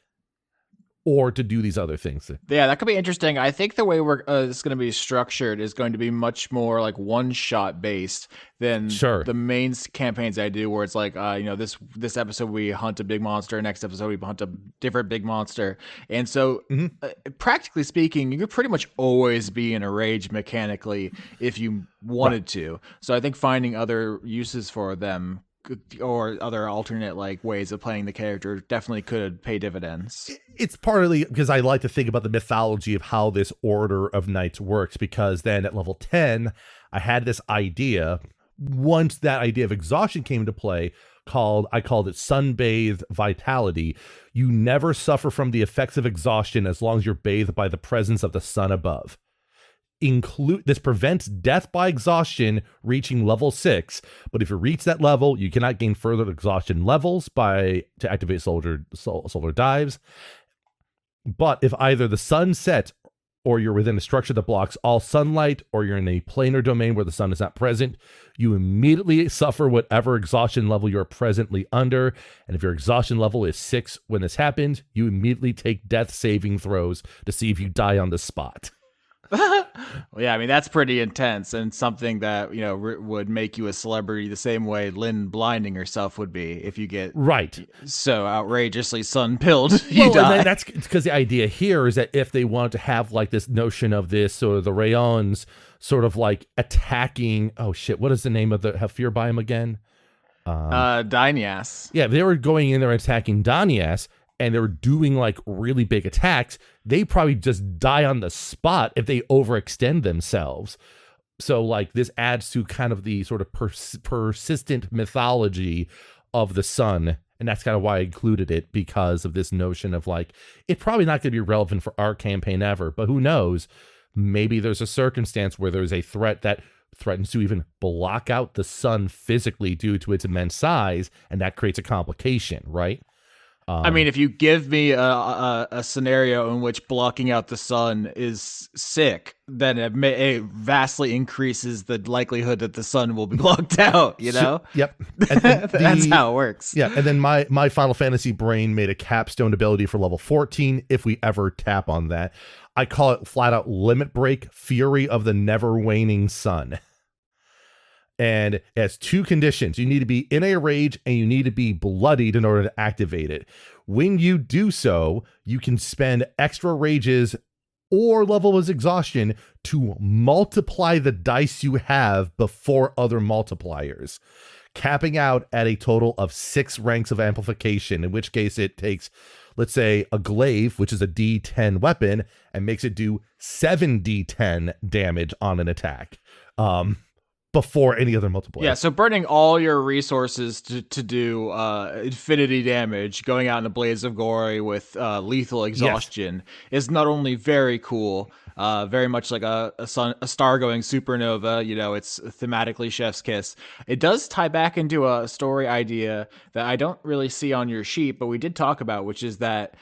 or to do these other things. Yeah, that could be interesting. I think the way it's going to be structured is going to be much more like one-shot based than the main campaigns I do, where it's like, this episode we hunt a big monster, next episode we hunt a different big monster. And so, practically speaking, you could pretty much always be in a rage mechanically if you wanted to. So I think finding other uses for them or other alternate like ways of playing the character definitely could pay dividends. It's partly because I like to think about the mythology of how this order of knights works, because then at level 10 I had this idea. Once that idea of exhaustion came into play, I called it sunbathed vitality. You never suffer from the effects of exhaustion as long as you're bathed by the presence of the sun above. This prevents death by exhaustion reaching level 6, but if you reach that level, you cannot gain further exhaustion levels to activate solar dives. But if either the sun sets or you're within a structure that blocks all sunlight, or you're in a planar domain where the sun is not present, you immediately suffer whatever exhaustion level you're presently under. And if your exhaustion level is 6 when this happens, you immediately take death saving throws to see if you die on the spot. Well, yeah, I mean, that's pretty intense and something that, would make you a celebrity the same way Lynn blinding herself would be if you get so outrageously sun-pilled you die. And that's because the idea here is that if they want to have like this notion of this, sort of the Rayons sort of like attacking, what is the name of the Fear Biome again? Danyas. Yeah, they were going in there attacking Danyas, and they're doing like really big attacks, they probably just die on the spot if they overextend themselves. So like this adds to kind of the sort of persistent mythology of the sun. And that's kind of why I included it, because of this notion of like, it's probably not going to be relevant for our campaign ever, but who knows? Maybe there's a circumstance where there's a threat that threatens to even block out the sun physically due to its immense size, and that creates a complication, right? I mean, if you give me a scenario in which blocking out the sun is sick, then it vastly increases the likelihood that the sun will be blocked out, Yep. That's how it works. Yeah, and then my Final Fantasy brain made a capstone ability for level 14, if we ever tap on that. I call it flat out Limit Break, Fury of the Never Waning Sun. And it has 2 conditions. You need to be in a rage and you need to be bloodied in order to activate it. When you do so, you can spend extra rages or level of exhaustion to multiply the dice you have before other multipliers. capping out at a total of 6 ranks of amplification, in which case it takes, let's say, a glaive, which is a D10 weapon, and makes it do 7d10 damage on an attack. Before any other multiplier. Yeah, so burning all your resources to do infinity damage, going out in a blaze of glory with lethal exhaustion is not only very cool, very much like a star-going supernova. You know, it's thematically chef's kiss. It does tie back into a story idea that I don't really see on your sheet, but we did talk about, which is that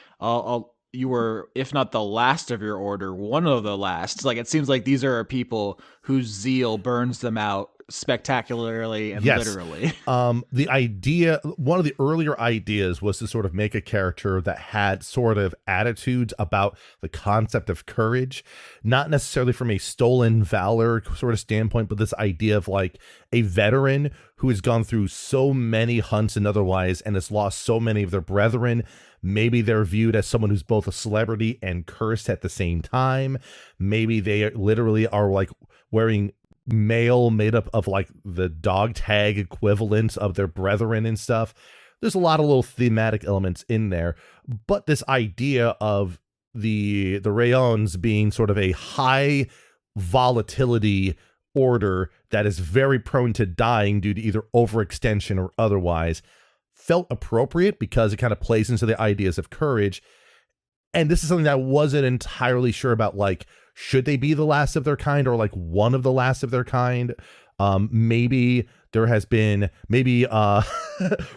you were, if not the last of your order, one of the last. Like, it seems like these are people whose zeal burns them out spectacularly and literally. The idea, one of the earlier ideas was to sort of make a character that had sort of attitudes about the concept of courage, not necessarily from a stolen valor sort of standpoint, but this idea of like a veteran who has gone through so many hunts and otherwise and has lost so many of their brethren. Maybe they're viewed as someone who's both a celebrity and cursed at the same time. Maybe they literally are like wearing mail made up of like the dog tag equivalents of their brethren and stuff. There's a lot of little thematic elements in there, but this idea of the Rayons being sort of a high volatility order that is very prone to dying due to either overextension or otherwise felt appropriate because it kind of plays into the ideas of courage. And this is something that I wasn't entirely sure about, like, should they be the last of their kind or like one of the last of their kind? Maybe there has been,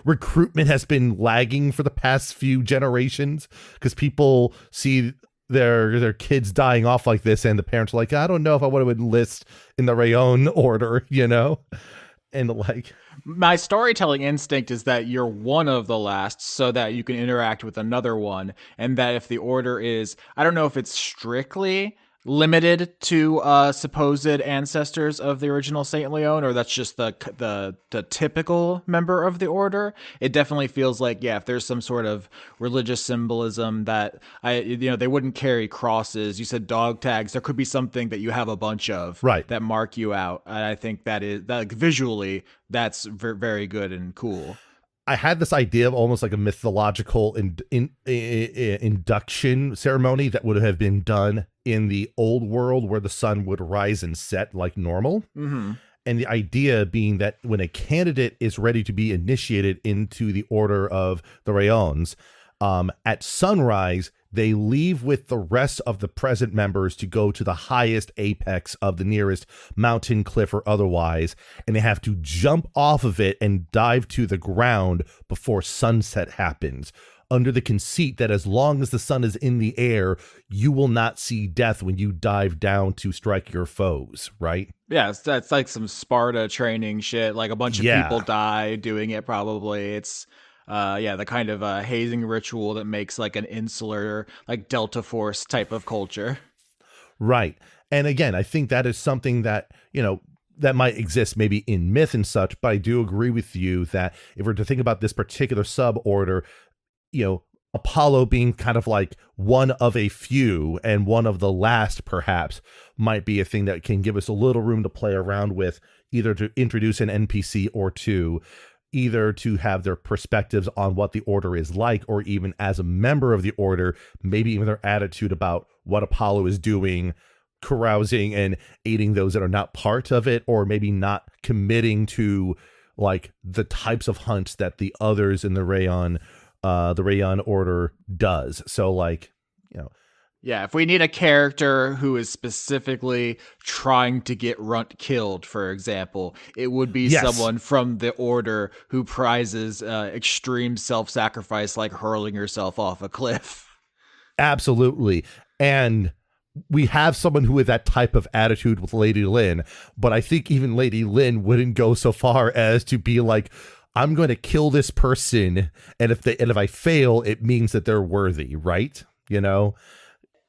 recruitment has been lagging for the past few generations because people see their kids dying off like this and the parents are like, I don't know if I want to enlist in the Rayon order, you know? And like, my storytelling instinct is that you're one of the last so that you can interact with another one. And that if the order is, I don't know if it's strictly limited to supposed ancestors of the original Saint Leon, or that's just the typical member of the order. It definitely feels like, yeah, if there's some sort of religious symbolism that they wouldn't carry crosses. You said dog tags. There could be something that you have a bunch of, right, that mark you out. And I think that visually that's very good and cool. I had this idea of almost like a mythological induction ceremony that would have been done in the old world where the sun would rise and set like normal. Mm-hmm. And the idea being that when a candidate is ready to be initiated into the order of the Rayons, at sunrise, they leave with the rest of the present members to go to the highest apex of the nearest mountain, cliff, or otherwise, and they have to jump off of it and dive to the ground before sunset happens, under the conceit that as long as the sun is in the air, you will not see death when you dive down to strike your foes, right? Yeah, that's like some Sparta training shit. Like a bunch of people die doing it probably. It's the kind of hazing ritual that makes like an insular, like Delta Force type of culture. Right. And again, I think that is something that, that might exist maybe in myth and such, but I do agree with you that if we're to think about this particular sub-order, Apollo being kind of like one of a few and one of the last perhaps might be a thing that can give us a little room to play around with, either to introduce an NPC or two, either to have their perspectives on what the order is like, or even as a member of the order, maybe even their attitude about what Apollo is doing, carousing and aiding those that are not part of it, or maybe not committing to like the types of hunts that the others in the Rayon order does. So like, yeah, if we need a character who is specifically trying to get Runt killed, for example, it would be someone from the order who prizes extreme self-sacrifice, like hurling yourself off a cliff. Absolutely. And we have someone who had that type of attitude with Lady Lin, but I think even Lady Lin wouldn't go so far as to be like, I'm going to kill this person, and if I fail, it means that they're worthy, right?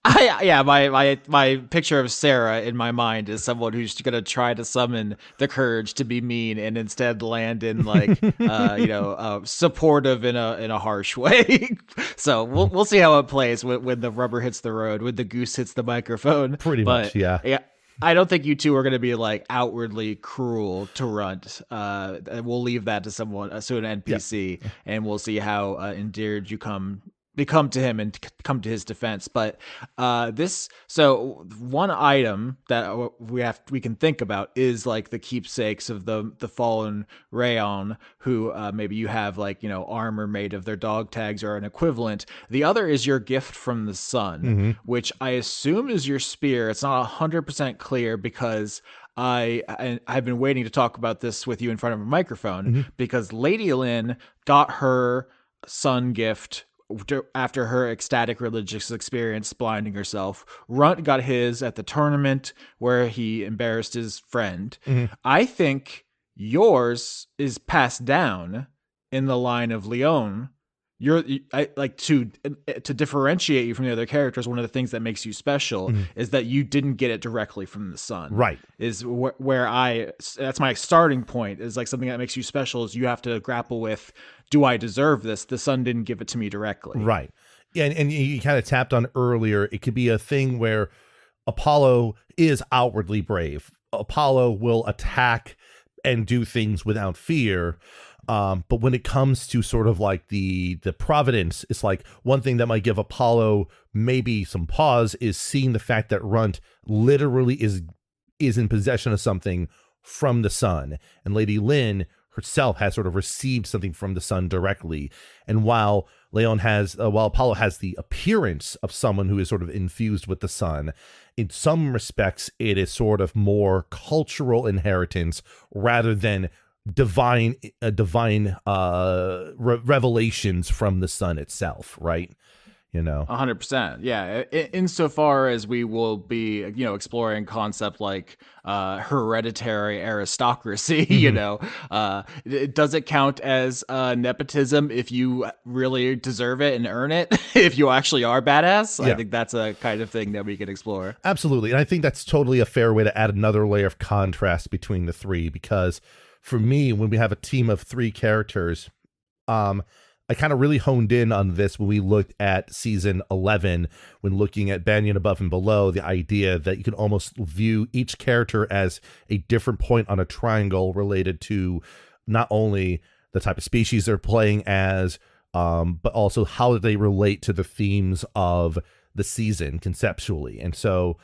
My picture of Sarah in my mind is someone who's going to try to summon the courage to be mean and instead land in like supportive in a harsh way. So we'll see how it plays when the rubber hits the road, when the goose hits the microphone. Pretty much, yeah. I don't think you two are going to be like outwardly cruel to Runt. We'll leave that to someone, to an Yeah. NPC, and we'll see how endeared you become to him and come to his defense. But so one item that we can think about is like the keepsakes of the fallen Rayon, who maybe you have like, armor made of their dog tags or an equivalent. The other is your gift from the sun, Mm-hmm. which I assume is your spear. It's not 100% clear because I've been waiting to talk about this with you in front of a microphone, Mm-hmm. because Lady Lynn got her sun gift after her ecstatic religious experience blinding herself. Runt got his at the tournament where he embarrassed his friend. Mm-hmm. I think yours is passed down in the line of Leon. I like to differentiate you from the other characters. One of the things that makes you special Mm-hmm. is that you didn't get it directly from the sun. Right. Is where that's my starting point. Is like something that makes you special is you have to grapple with, do I deserve this? The sun didn't give it to me directly. Right. Yeah, and you kind of tapped on earlier, it could be a thing where Apollo is outwardly brave. Apollo will attack and do things without fear. But when it comes to sort of like the providence, it's like one thing that might give Apollo maybe some pause is seeing the fact that Runt literally is in possession of something from the sun, and Lady Lynn herself has sort of received something from the sun directly. And while Apollo has the appearance of someone who is sort of infused with the sun, in some respects it is sort of more cultural inheritance rather than divine revelations from the sun itself, right? 100%. Yeah. Insofar as we will be, exploring concept like hereditary aristocracy, does it count as nepotism if you really deserve it and earn it? If you actually are badass? Yeah. I think that's a kind of thing that we could explore. Absolutely. And I think that's totally a fair way to add another layer of contrast between the three, because for me, when we have a team of three characters, I kind of really honed in on this when we looked at season 11, when looking at Banyan Above and Below, the idea that you can almost view each character as a different point on a triangle related to not only the type of species they're playing as, but also how they relate to the themes of the season conceptually. And so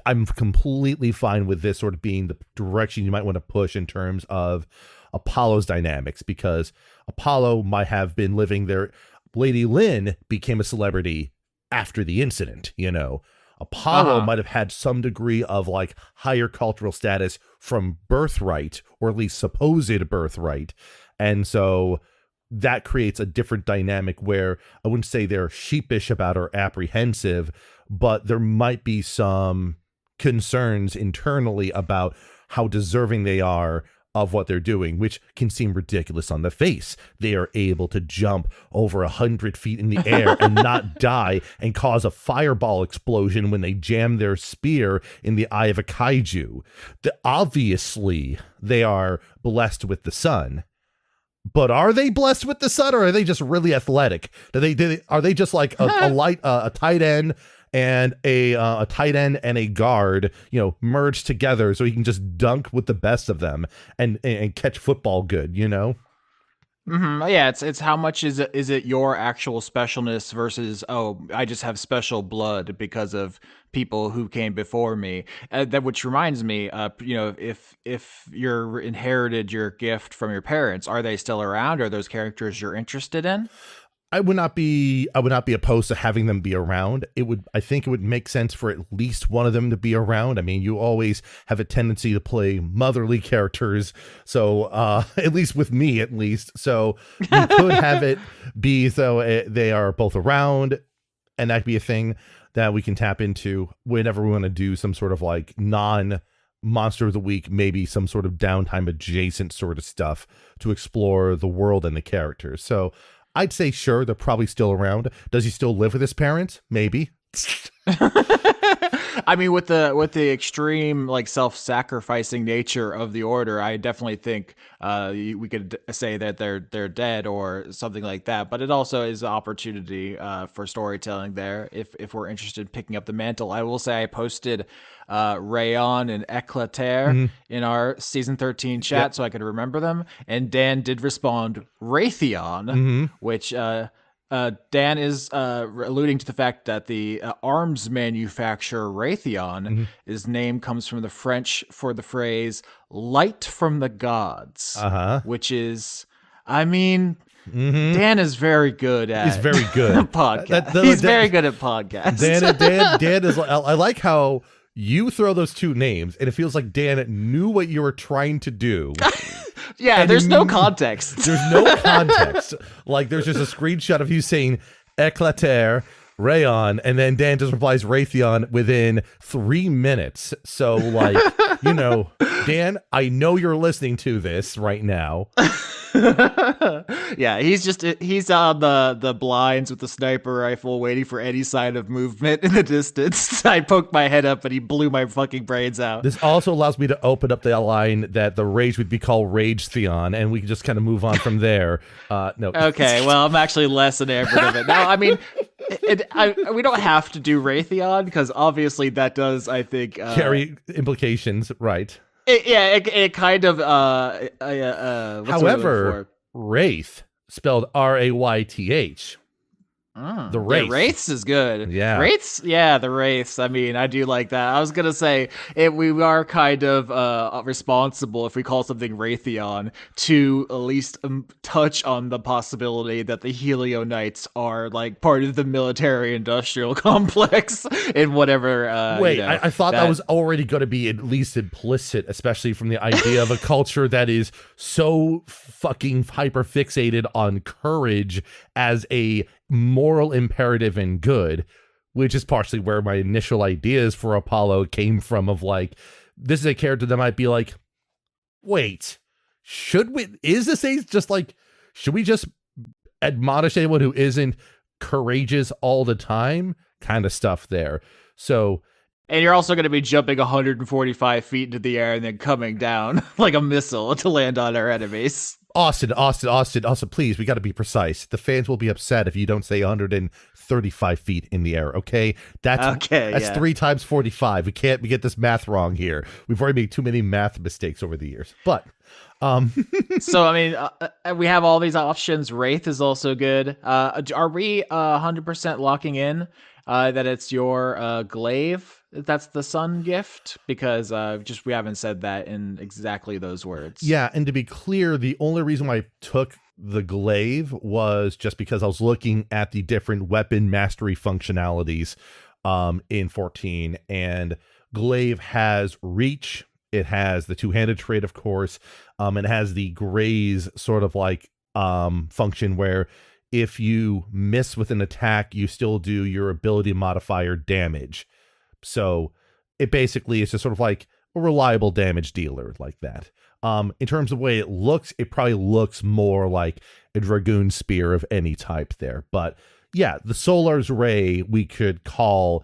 I'm completely fine with this sort of being the direction you might want to push in terms of Apollo's dynamics, because Apollo might have been living there. Lady Lynn became a celebrity after the incident, Apollo might have had some degree of like higher cultural status from birthright, or at least supposed birthright. And so that creates a different dynamic where I wouldn't say they're sheepish about or apprehensive, but there might be some concerns internally about how deserving they are of what they're doing, which can seem ridiculous on the face. They are able to jump over 100 feet in the air and not die and cause a fireball explosion when they jam their spear in the eye of a kaiju. Obviously, they are blessed with the sun. But are they blessed with the sun, or are they just really athletic? Are they just like a tight end and a tight end and a guard, merged together so he can just dunk with the best of them and catch football good, Mm-hmm. Yeah, it's how much is it your actual specialness versus, I just have special blood because of people who came before me. That which reminds me, if you're inherited your gift from your parents, are they still around? Are those characters you're interested in? I would not be opposed to having them be around. I think it would make sense for at least one of them to be around. I mean, you always have a tendency to play motherly characters. So, at least with me, at least. So you could have it be so they are both around, and that could be a thing that we can tap into whenever we want to do some sort of like monster of the week, maybe some sort of downtime adjacent sort of stuff to explore the world and the characters. So I'd say, sure, they're probably still around. Does he still live with his parents? Maybe. I mean, with the extreme like self-sacrificing nature of the order, I definitely think we could say that they're dead or something like that. But it also is an opportunity for storytelling there if we're interested in picking up the mantle. I will say I posted Rayon and Éclater Hmm. in our season 13 Yep. chat so I could remember them, and Dan did respond Raytheon, Hmm. which Dan is alluding to the fact that the arms manufacturer Raytheon, Hmm. his name comes from the French for the phrase "light from the gods," Uh-huh. which is, I mean, Hmm. Dan is very good He's at very good. podcast. He's very good at podcasts. Dan is. I like how you throw those two names, and it feels like Dan knew what you were trying to do. Yeah, And there's no context. There's no context. Like, there's just a screenshot of you saying Éclater, Rayon, and then Dan just replies Raytheon within 3 minutes. So, like, Dan, I know you're listening to this right now. Yeah, he's on the blinds with the sniper rifle waiting for any sign of movement in the distance. I poked my head up and he blew my fucking brains out. This also allows me to open up the line that the rage would be called Ragetheon, and we can just kind of move on from there. No. Okay, well, I'm actually less enamored of it now. I mean, we don't have to do Raytheon because obviously that does, I think, Carry implications, right? It kind of what's the word I'm looking However, Wraith, spelled Rayth. The Wraith. Yeah, Wraiths is good. Yeah. Wraiths, yeah, the Wraiths. I mean, I do like that. I was gonna say we are kind of responsible if we call something Raytheon to at least touch on the possibility that the Helio Knights are like part of the military-industrial complex in whatever. Wait, I thought that was already going to be at least implicit, especially from the idea of a culture that is so fucking hyper fixated on courage as a moral imperative and good, which is partially where my initial ideas for Apollo came from, of like, this is a character that might be like, wait, should we just admonish anyone who isn't courageous all the time kind of stuff there. So, and you're also going to be jumping 145 feet into the air and then coming down like a missile to land on our enemies. Austin, please, we got to be precise. The fans will be upset if you don't say 135 feet in the air, okay? That's 3 times 45. We get this math wrong here. We've already made too many math mistakes over the years. But, so, I mean, we have all these options. Wraith is also good. Are we 100% locking in that it's your glaive? That's the sun gift, because we haven't said that in exactly those words. Yeah, and to be clear, the only reason why I took the glaive was just because I was looking at the different weapon mastery functionalities in 14, and glaive has reach, it has the two-handed trait, of course, it has the graze sort of like function where if you miss with an attack, you still do your ability modifier damage. So it basically is just sort of like a reliable damage dealer like that. In terms of the way it looks, it probably looks more like a Dragoon Spear of any type there. But yeah, the Solar's Ray we could call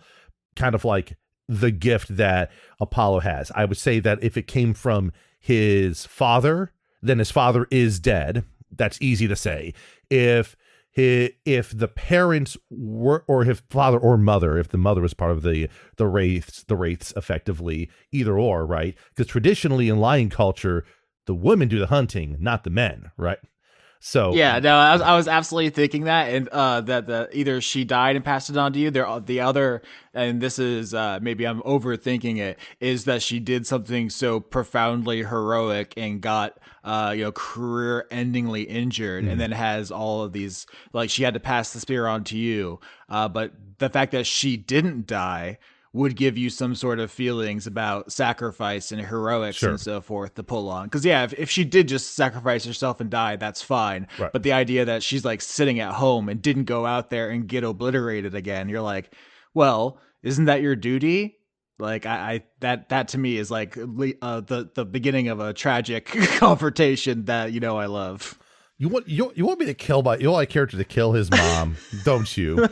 kind of like the gift that Apollo has. I would say that if it came from his father, then his father is dead. That's easy to say. If the parents were, or if father or mother, if the mother was part of the wraiths effectively, either or, right? Because traditionally in lion culture, the women do the hunting, not the men, right? So yeah, no, I was absolutely thinking that, and that either she died and passed it on to you. The other, and this is maybe I'm overthinking it, is that she did something so profoundly heroic and got career-endingly injured, and then has all of these, like, she had to pass the spear on to you. But the fact that she didn't die would give you some sort of feelings about sacrifice and heroics and so forth to pull on. Because yeah, if she did just sacrifice herself and die, that's fine. Right. But the idea that she's like sitting at home and didn't go out there and get obliterated again, you're like, well, isn't that your duty? Like I that to me is like the beginning of a tragic confrontation that I love. You want me to kill you want my character to kill his mom, don't you?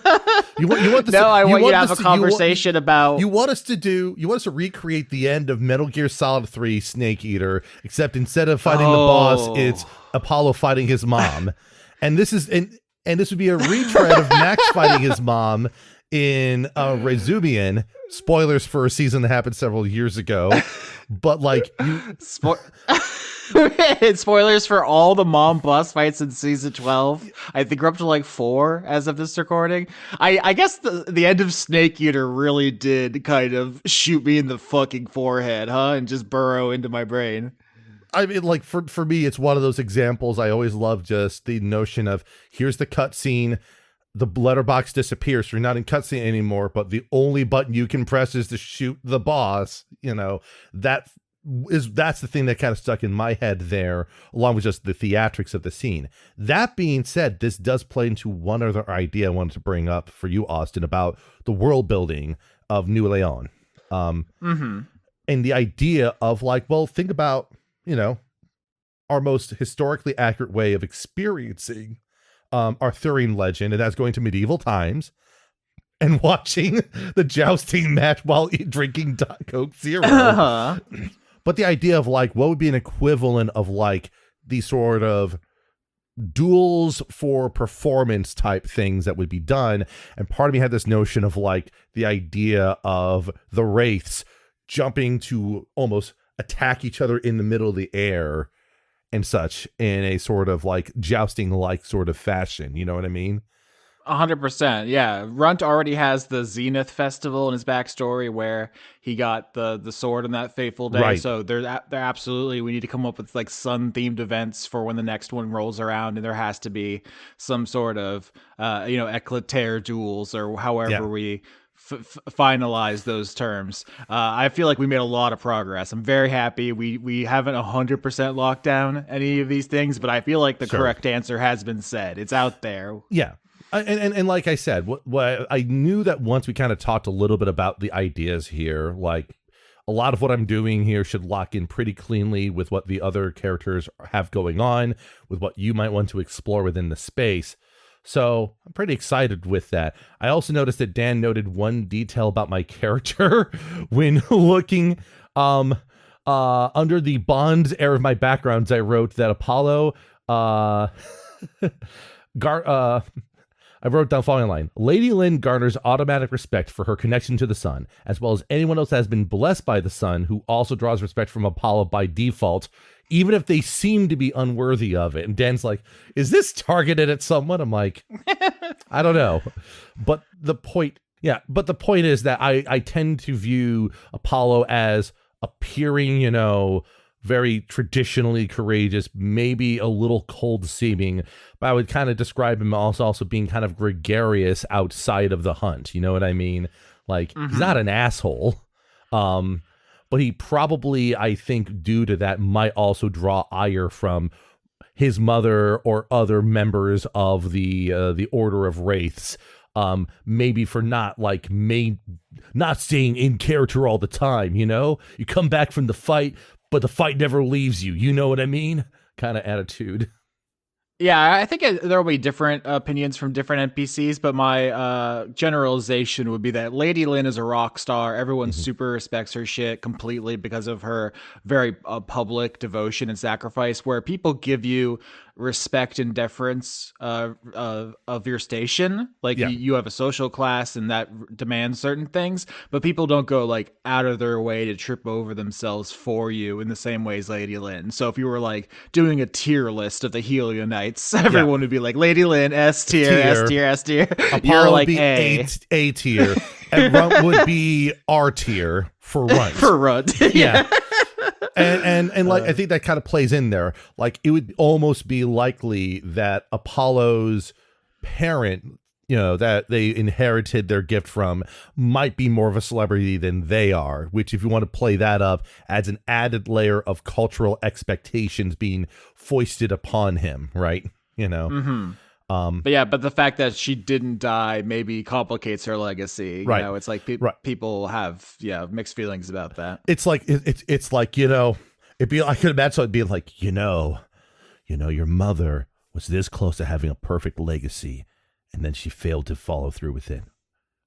You want this, No, I want you to have a to, conversation about. You want us to recreate the end of Metal Gear Solid 3 Snake Eater, except instead of fighting the boss, it's Apollo fighting his mom. And this would be a retread of Max fighting his mom in Resumian. Spoilers for a season that happened several years ago. But like spoilers for all the mom boss fights in season 12. I think we're up to like 4 as of this recording. I guess the end of Snake Eater really did kind of shoot me in the fucking forehead, huh? And just burrow into my brain. I mean, like for me, it's one of those examples. I always love just the notion of here's the cutscene, the letterbox disappears, so you're not in cutscene anymore, but the only button you can press is to shoot the boss. You know, that's the thing that kind of stuck in my head there, along with just the theatrics of the scene. That being said, this does play into one other idea I wanted to bring up for you, Austin, about the world building of New Leon. And the idea of like, well, think about, you know, our most historically accurate way of experiencing Arthurian legend, and that's going to medieval times and watching the jousting match while drinking Coke Zero. But the idea of like, what would be an equivalent of like these sort of duels for performance type things that would be done. And part of me had this notion of like the idea of the wraiths jumping to almost attack each other in the middle of the air and such in a sort of like jousting like sort of fashion. You know what I mean? 100%. Yeah. Runt already has the Zenith Festival in his backstory where he got the sword on that fateful day. Right. So they're absolutely, we need to come up with like sun themed events for when the next one rolls around, and there has to be some sort of, Éclater duels or however we finalize those terms. I feel like we made a lot of progress. I'm very happy. We haven't 100% locked down any of these things, but I feel like the correct answer has been said. It's out there. Yeah. And like I said, what I knew that once we kind of talked a little bit about the ideas here, like a lot of what I'm doing here should lock in pretty cleanly with what the other characters have going on, with what you might want to explore within the space. So I'm pretty excited with that. I also noticed that Dan noted one detail about my character when looking under the Bonds era of my backgrounds. I wrote that Apollo I wrote down the following line. Lady Lynn garners automatic respect for her connection to the sun, as well as anyone else that has been blessed by the sun, who also draws respect from Apollo by default, even if they seem to be unworthy of it. And Dan's like, is this targeted at someone? I'm like, I don't know. But the point is that I tend to view Apollo as appearing, very traditionally courageous, maybe a little cold seeming, but I would kind of describe him also being kind of gregarious outside of the hunt. You know what I mean? Like, he's not an asshole. But he probably, I think, due to that, might also draw ire from his mother or other members of the Order of Wraiths. Maybe for not staying in character all the time, you come back from the fight, but the fight never leaves you. You know what I mean? Kind of attitude. Yeah, I think there will be different opinions from different NPCs, but my generalization would be that Lady Lynn is a rock star. Everyone super respects her shit completely because of her very public devotion and sacrifice, where people give you respect and deference of your station. Like you have a social class and that demands certain things, but people don't go like out of their way to trip over themselves for you in the same way as Lady Lynn. So if you were like doing a tier list of the Helio Knights, everyone would be like Lady Lynn, S tier, S tier, S tier. You're like would be A tier, and Runt would be R tier for Runt. For Runt. Yeah. And like, I think that kind of plays in there. Like, it would almost be likely that Apollo's parent, that they inherited their gift from, might be more of a celebrity than they are, which, if you want to play that up, adds an added layer of cultural expectations being foisted upon him, right? But the fact that she didn't die maybe complicates her legacy. Right. It's like people have mixed feelings about that. It's like it'd be, I could imagine it being like, your mother was this close to having a perfect legacy, and then she failed to follow through with it.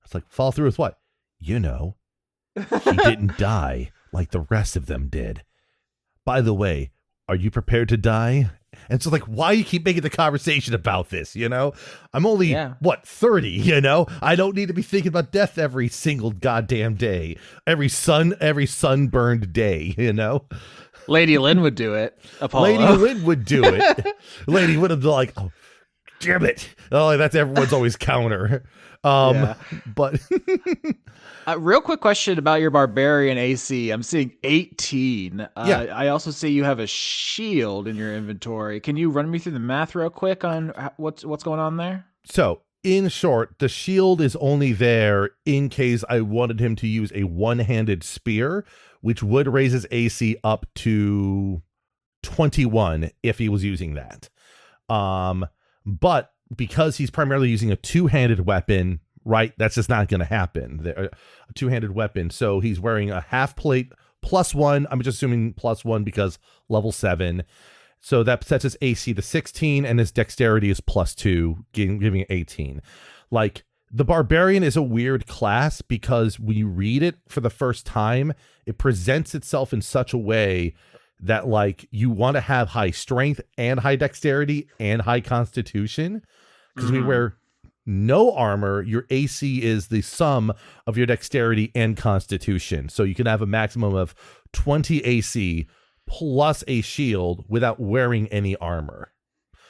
It's like, follow through with what? You know, she didn't die like the rest of them did. By the way, are you prepared to die? And so, like, why you keep making the conversation about this, you know? I'm only, 30, you know? I don't need to be thinking about death every single goddamn day. Every sunburned day, you know? Lady Lynn would do it, Apollo. Lady Lynn would do it. Lady would have been like, oh, damn it. Oh, that's everyone's always counter. But real quick question about your barbarian AC. I'm seeing 18. I also see you have a shield in your inventory. Can you run me through the math real quick on what's going on there? So, in short, the shield is only there in case I wanted him to use a one-handed spear, which would raise his AC up to 21 if he was using that. But because he's primarily using a two-handed weapon, right, that's just not going to happen. A two-handed weapon. So he's wearing a half plate +1. I'm just assuming +1 because level 7. So that sets his AC to 16 and his dexterity is +2, giving it 18. Like, the barbarian is a weird class because when you read it for the first time, it presents itself in such a way that, like, you want to have high strength and high dexterity and high constitution. Because we wear no armor, your AC is the sum of your dexterity and constitution. So you can have a maximum of 20 AC plus a shield without wearing any armor.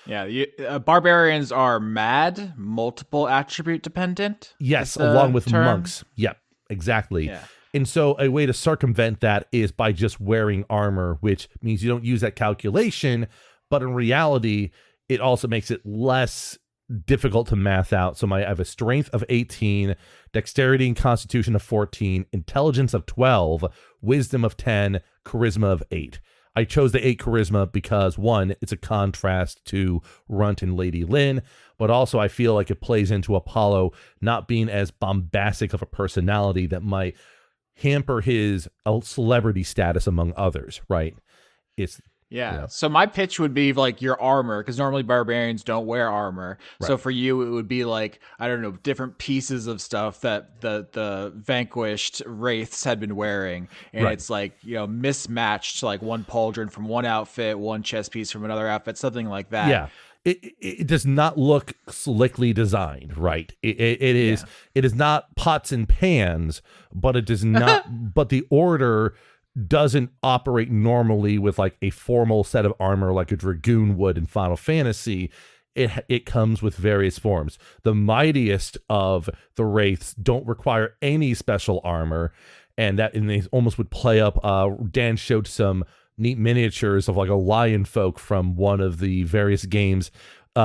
Yeah, barbarians are mad, multiple attribute dependent. Yes, along with monks. Yep, exactly. Yeah. And so a way to circumvent that is by just wearing armor, which means you don't use that calculation, but in reality, it also makes it less difficult to math out. So I have a strength of 18, dexterity and constitution of 14, intelligence of 12, wisdom of 10, charisma of 8. I chose the 8 charisma because, one, it's a contrast to Runt and Lady Lynn, but also I feel like it plays into Apollo not being as bombastic of a personality that might hamper his celebrity status among others, right? So my pitch would be like your armor, because normally barbarians don't wear armor. Right. So for you, it would be like, I don't know, different pieces of stuff that the vanquished wraiths had been wearing. And it's like, you know, mismatched, like one pauldron from one outfit, one chest piece from another outfit, something like that. Yeah. It does not look slickly designed, right? It is not pots and pans, but it does not, but the order doesn't operate normally with like a formal set of armor like a dragoon would in Final Fantasy. It comes with various forms. The mightiest of the wraiths don't require any special armor, and they almost would play up. Dan showed some neat miniatures of like a lion folk from one of the various games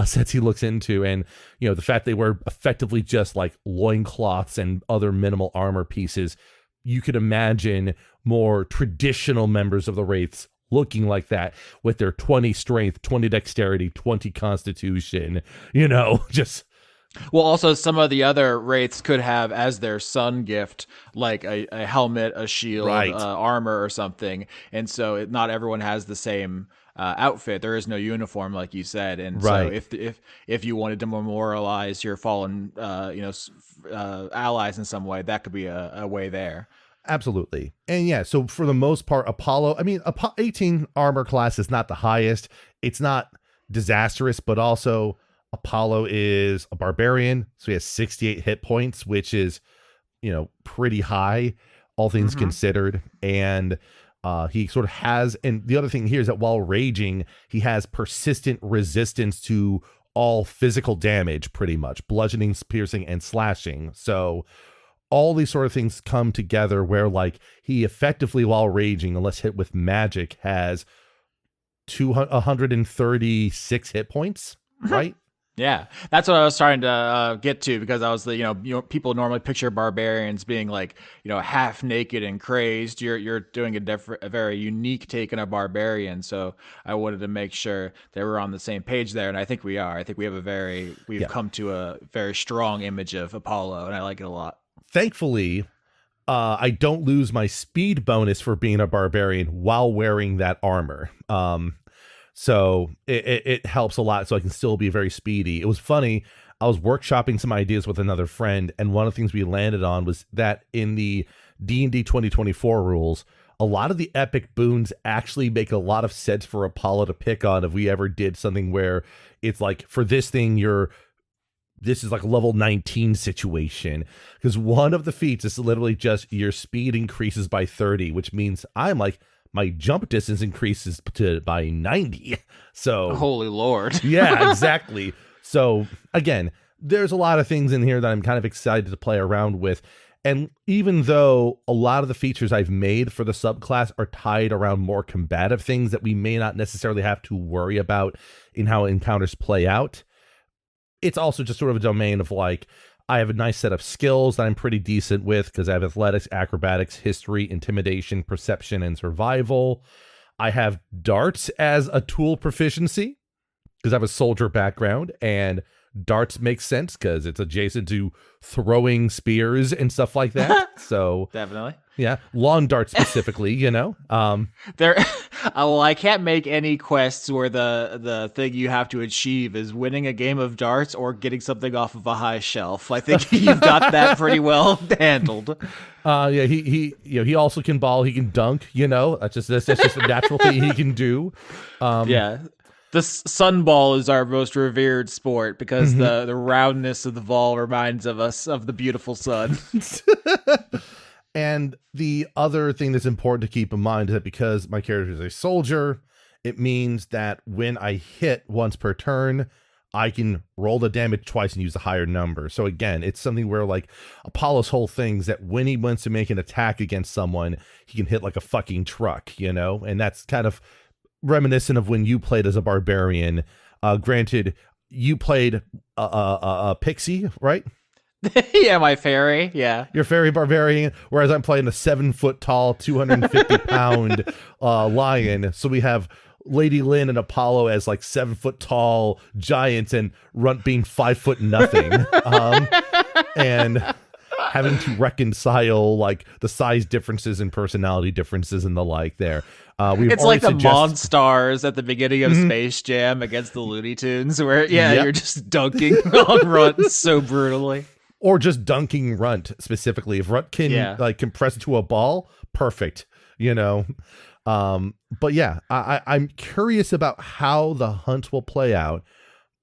sets he looks into, and you know, the fact they wear effectively just like loincloths and other minimal armor pieces. You could imagine more traditional members of the Wraiths looking like that with their 20 strength, 20 dexterity, 20 constitution, you know, just. Well, also some of the other Wraiths could have as their son gift, like a helmet, a shield, armor or something. And so not everyone has the same outfit. There is no uniform, like you said. And so if you wanted to memorialize your fallen, allies in some way, that could be a way there. Absolutely. And yeah, so for the most part, Apollo, I mean, 18 armor class is not the highest. It's not disastrous, but also Apollo is a barbarian. So he has 68 hit points, which is, you know, pretty high, all things considered. And he sort of has, and the other thing here is that while raging, he has persistent resistance to all physical damage, pretty much bludgeoning, piercing, and slashing. So all these sort of things come together where like he effectively, while raging, unless hit with magic, has 136 hit points, right? Yeah, that's what I was trying to get to, because I was people normally picture barbarians being like, you know, half naked and crazed. You're doing a very unique take on a barbarian, so I wanted to make sure that we're on the same page there, and I think we are. I think we have we've come to a very strong image of Apollo, and I like it a lot. Thankfully, I don't lose my speed bonus for being a barbarian while wearing that armor. So it helps a lot so I can still be very speedy. It was funny. I was workshopping some ideas with another friend, and one of the things we landed on was that in the D&D 2024 rules, a lot of the epic boons actually make a lot of sense for Apollo to pick on if we ever did something where it's like, for this thing, this is like a level 19 situation. Because one of the feats is literally just your speed increases by 30, which means I'm like, my jump distance increases by 90. So holy Lord. Yeah, exactly. So again, there's a lot of things in here that I'm kind of excited to play around with. And even though a lot of the features I've made for the subclass are tied around more combative things that we may not necessarily have to worry about in how encounters play out, it's also just sort of a domain of like, I have a nice set of skills that I'm pretty decent with because I have athletics, acrobatics, history, intimidation, perception, and survival. I have darts as a tool proficiency because I have a soldier background, and darts makes sense because it's adjacent to throwing spears and stuff like that. So definitely. Yeah, lawn darts specifically, There well, I can't make any quests where the thing you have to achieve is winning a game of darts or getting something off of a high shelf. I think you've got that pretty well handled. Yeah, he also can ball, he can dunk, that's just a natural thing he can do. Yeah. The sunball is our most revered sport because the roundness of the ball reminds us of the beautiful sun. And the other thing that's important to keep in mind is that because my character is a soldier, it means that when I hit once per turn, I can roll the damage twice and use a higher number. So again, it's something where like Apollo's whole thing is that when he wants to make an attack against someone, he can hit like a fucking truck, and that's kind of reminiscent of when you played as a barbarian. Granted, you played a pixie, right? Yeah, my fairy. Yeah, your fairy barbarian. Whereas I'm playing a 7 foot tall, 250 pound lion. So we have Lady Lynn and Apollo as like 7 foot tall giants, and Runt being 5 foot nothing, and having to reconcile like the size differences and personality differences and the like. There, it's like the Monstars at the beginning of Space Jam against the Looney Tunes, where you're just dunking on Runt so brutally. Or just dunking Runt specifically. If Runt can like compress it to a ball, perfect, But yeah, I'm curious about how the hunt will play out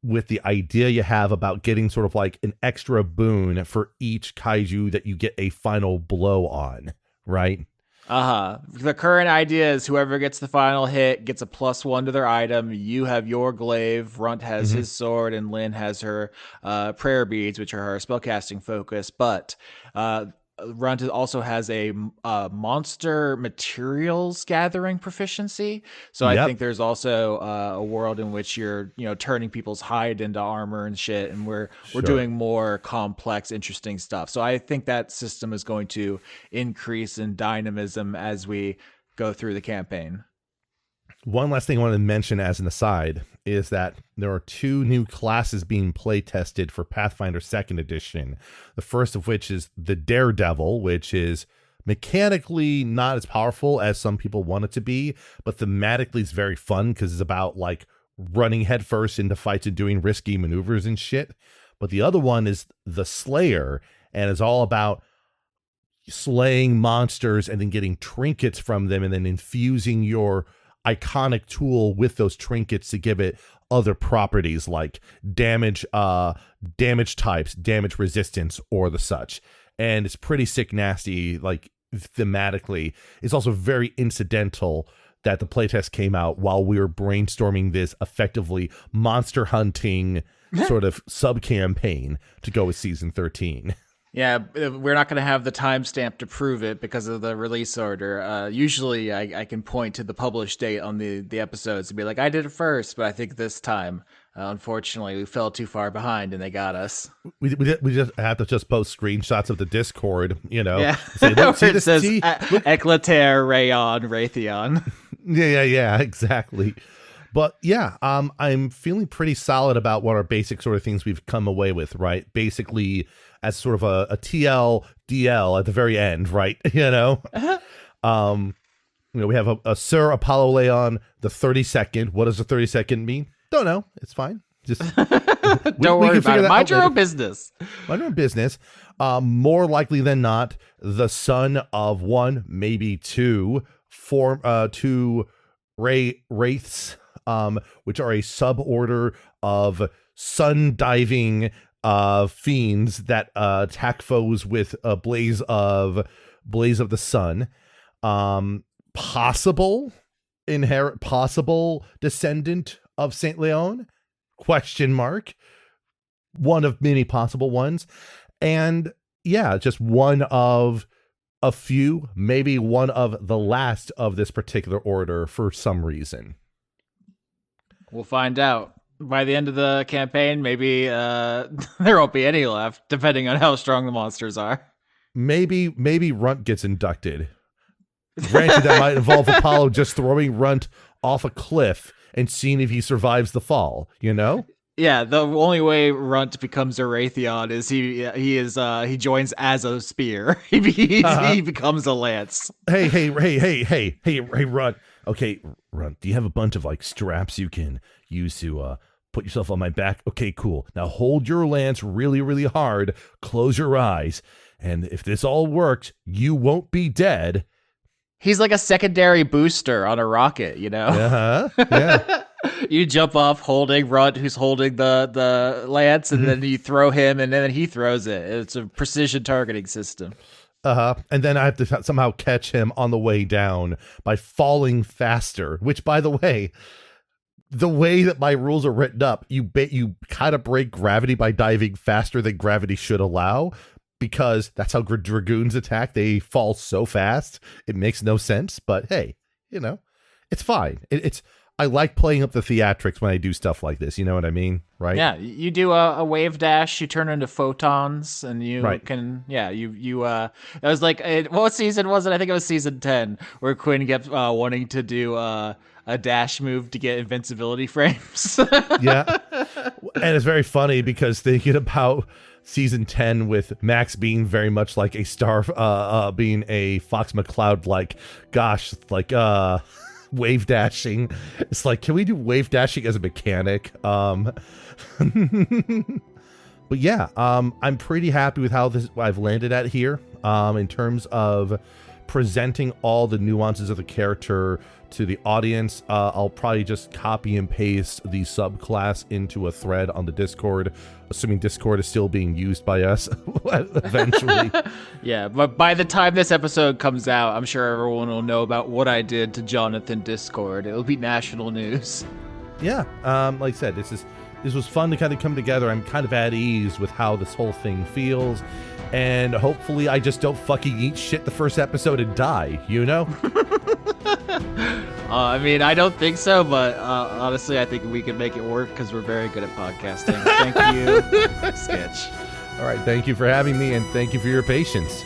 with the idea you have about getting sort of like an extra boon for each kaiju that you get a final blow on, right? The current idea is whoever gets the final hit gets a +1 to their item. You have your glaive, Runt has his sword, and Lynn has her prayer beads, which are her spellcasting focus. But Runt also has a monster materials gathering proficiency. So I think there's also a world in which you're, turning people's hide into armor and shit, and we're doing more complex, interesting stuff. So I think that system is going to increase in dynamism as we go through the campaign. One last thing I wanted to mention as an aside is that there are 2 new classes being play tested for Pathfinder 2nd edition. The first of which is the Daredevil, which is mechanically not as powerful as some people want it to be, but thematically it's very fun because it's about like running headfirst into fights and doing risky maneuvers and shit. But the other one is the Slayer, and it's all about slaying monsters and then getting trinkets from them and then infusing your iconic tool with those trinkets to give it other properties like damage types, damage resistance, or the such. And it's pretty sick nasty, like thematically. It's also very incidental that the playtest came out while we were brainstorming this effectively monster hunting sort of sub campaign to go with season 13. Yeah, we're not going to have the timestamp to prove it because of the release order. Usually I can point to the published date on the episodes and be like, I did it first, but I think this time, unfortunately, we fell too far behind and they got us. We just have to just post screenshots of the Discord, Yeah. Say, look, it says Éclater, Rayon, Raytheon. Yeah, exactly. But yeah, I'm feeling pretty solid about what our basic sort of things we've come away with, right? Basically, as sort of a TL DL at the very end, right? we have a Syr Apollo Leon the 32nd. What does the 32nd mean? Don't know. It's fine. Just don't worry about it. Mind your own business. Mind your own business. More likely than not, the son of one, maybe two wraiths, which are a suborder of sun diving fiends that attack foes with a blaze of the sun. Possible descendant of Saint Leon? Question mark. One of many possible ones. And yeah, just one of a few, maybe one of the last of this particular order for some reason. We'll find out. By the end of the campaign, maybe there won't be any left, depending on how strong the monsters are. Maybe Runt gets inducted. Granted, that might involve Apollo just throwing Runt off a cliff and seeing if he survives the fall, you know? Yeah, the only way Runt becomes a Raytheon is he joins as a spear. He becomes a lance. Hey, Runt. Okay, Runt, do you have a bunch of like straps you can use to put yourself on my back? Okay, cool. Now hold your lance really, really hard. Close your eyes. And if this all works, you won't be dead. He's like a secondary booster on a rocket, you know? Uh-huh. Yeah. You jump off holding Runt, who's holding the lance, and then you throw him, and then he throws it. It's a precision targeting system. And then I have to somehow catch him on the way down by falling faster, which, by the way that my rules are written up, you kind of break gravity by diving faster than gravity should allow, because that's how dragoons attack. They fall so fast. It makes no sense, but hey, you know, it's fine. I like playing up the theatrics when I do stuff like this. You know what I mean? Right? Yeah. You do a wave dash, you turn into photons, and you can, that was like, what season was it? I think it was season 10, where Quinn kept wanting to do a dash move to get invincibility frames. Yeah. And it's very funny because thinking about season 10 with Max being very much like a star, being a Fox McCloud, like, gosh, like, wave dashing. It's like, can we do wave dashing as a mechanic? But yeah, I'm pretty happy with how I've landed at here, in terms of presenting all the nuances of the character to the audience. I'll probably just copy and paste the subclass into a thread on the Discord, assuming Discord is still being used by us eventually. Yeah, but by the time this episode comes out, I'm sure everyone will know about what I did to Jonathan Discord. It'll be national news. Yeah, like I said, this was fun to kind of come together. I'm kind of at ease with how this whole thing feels, and hopefully I just don't fucking eat shit the first episode and die, you know? I mean, I don't think so, but honestly, I think we can make it work because we're very good at podcasting. Thank you, Skitch. All right, thank you for having me, and thank you for your patience.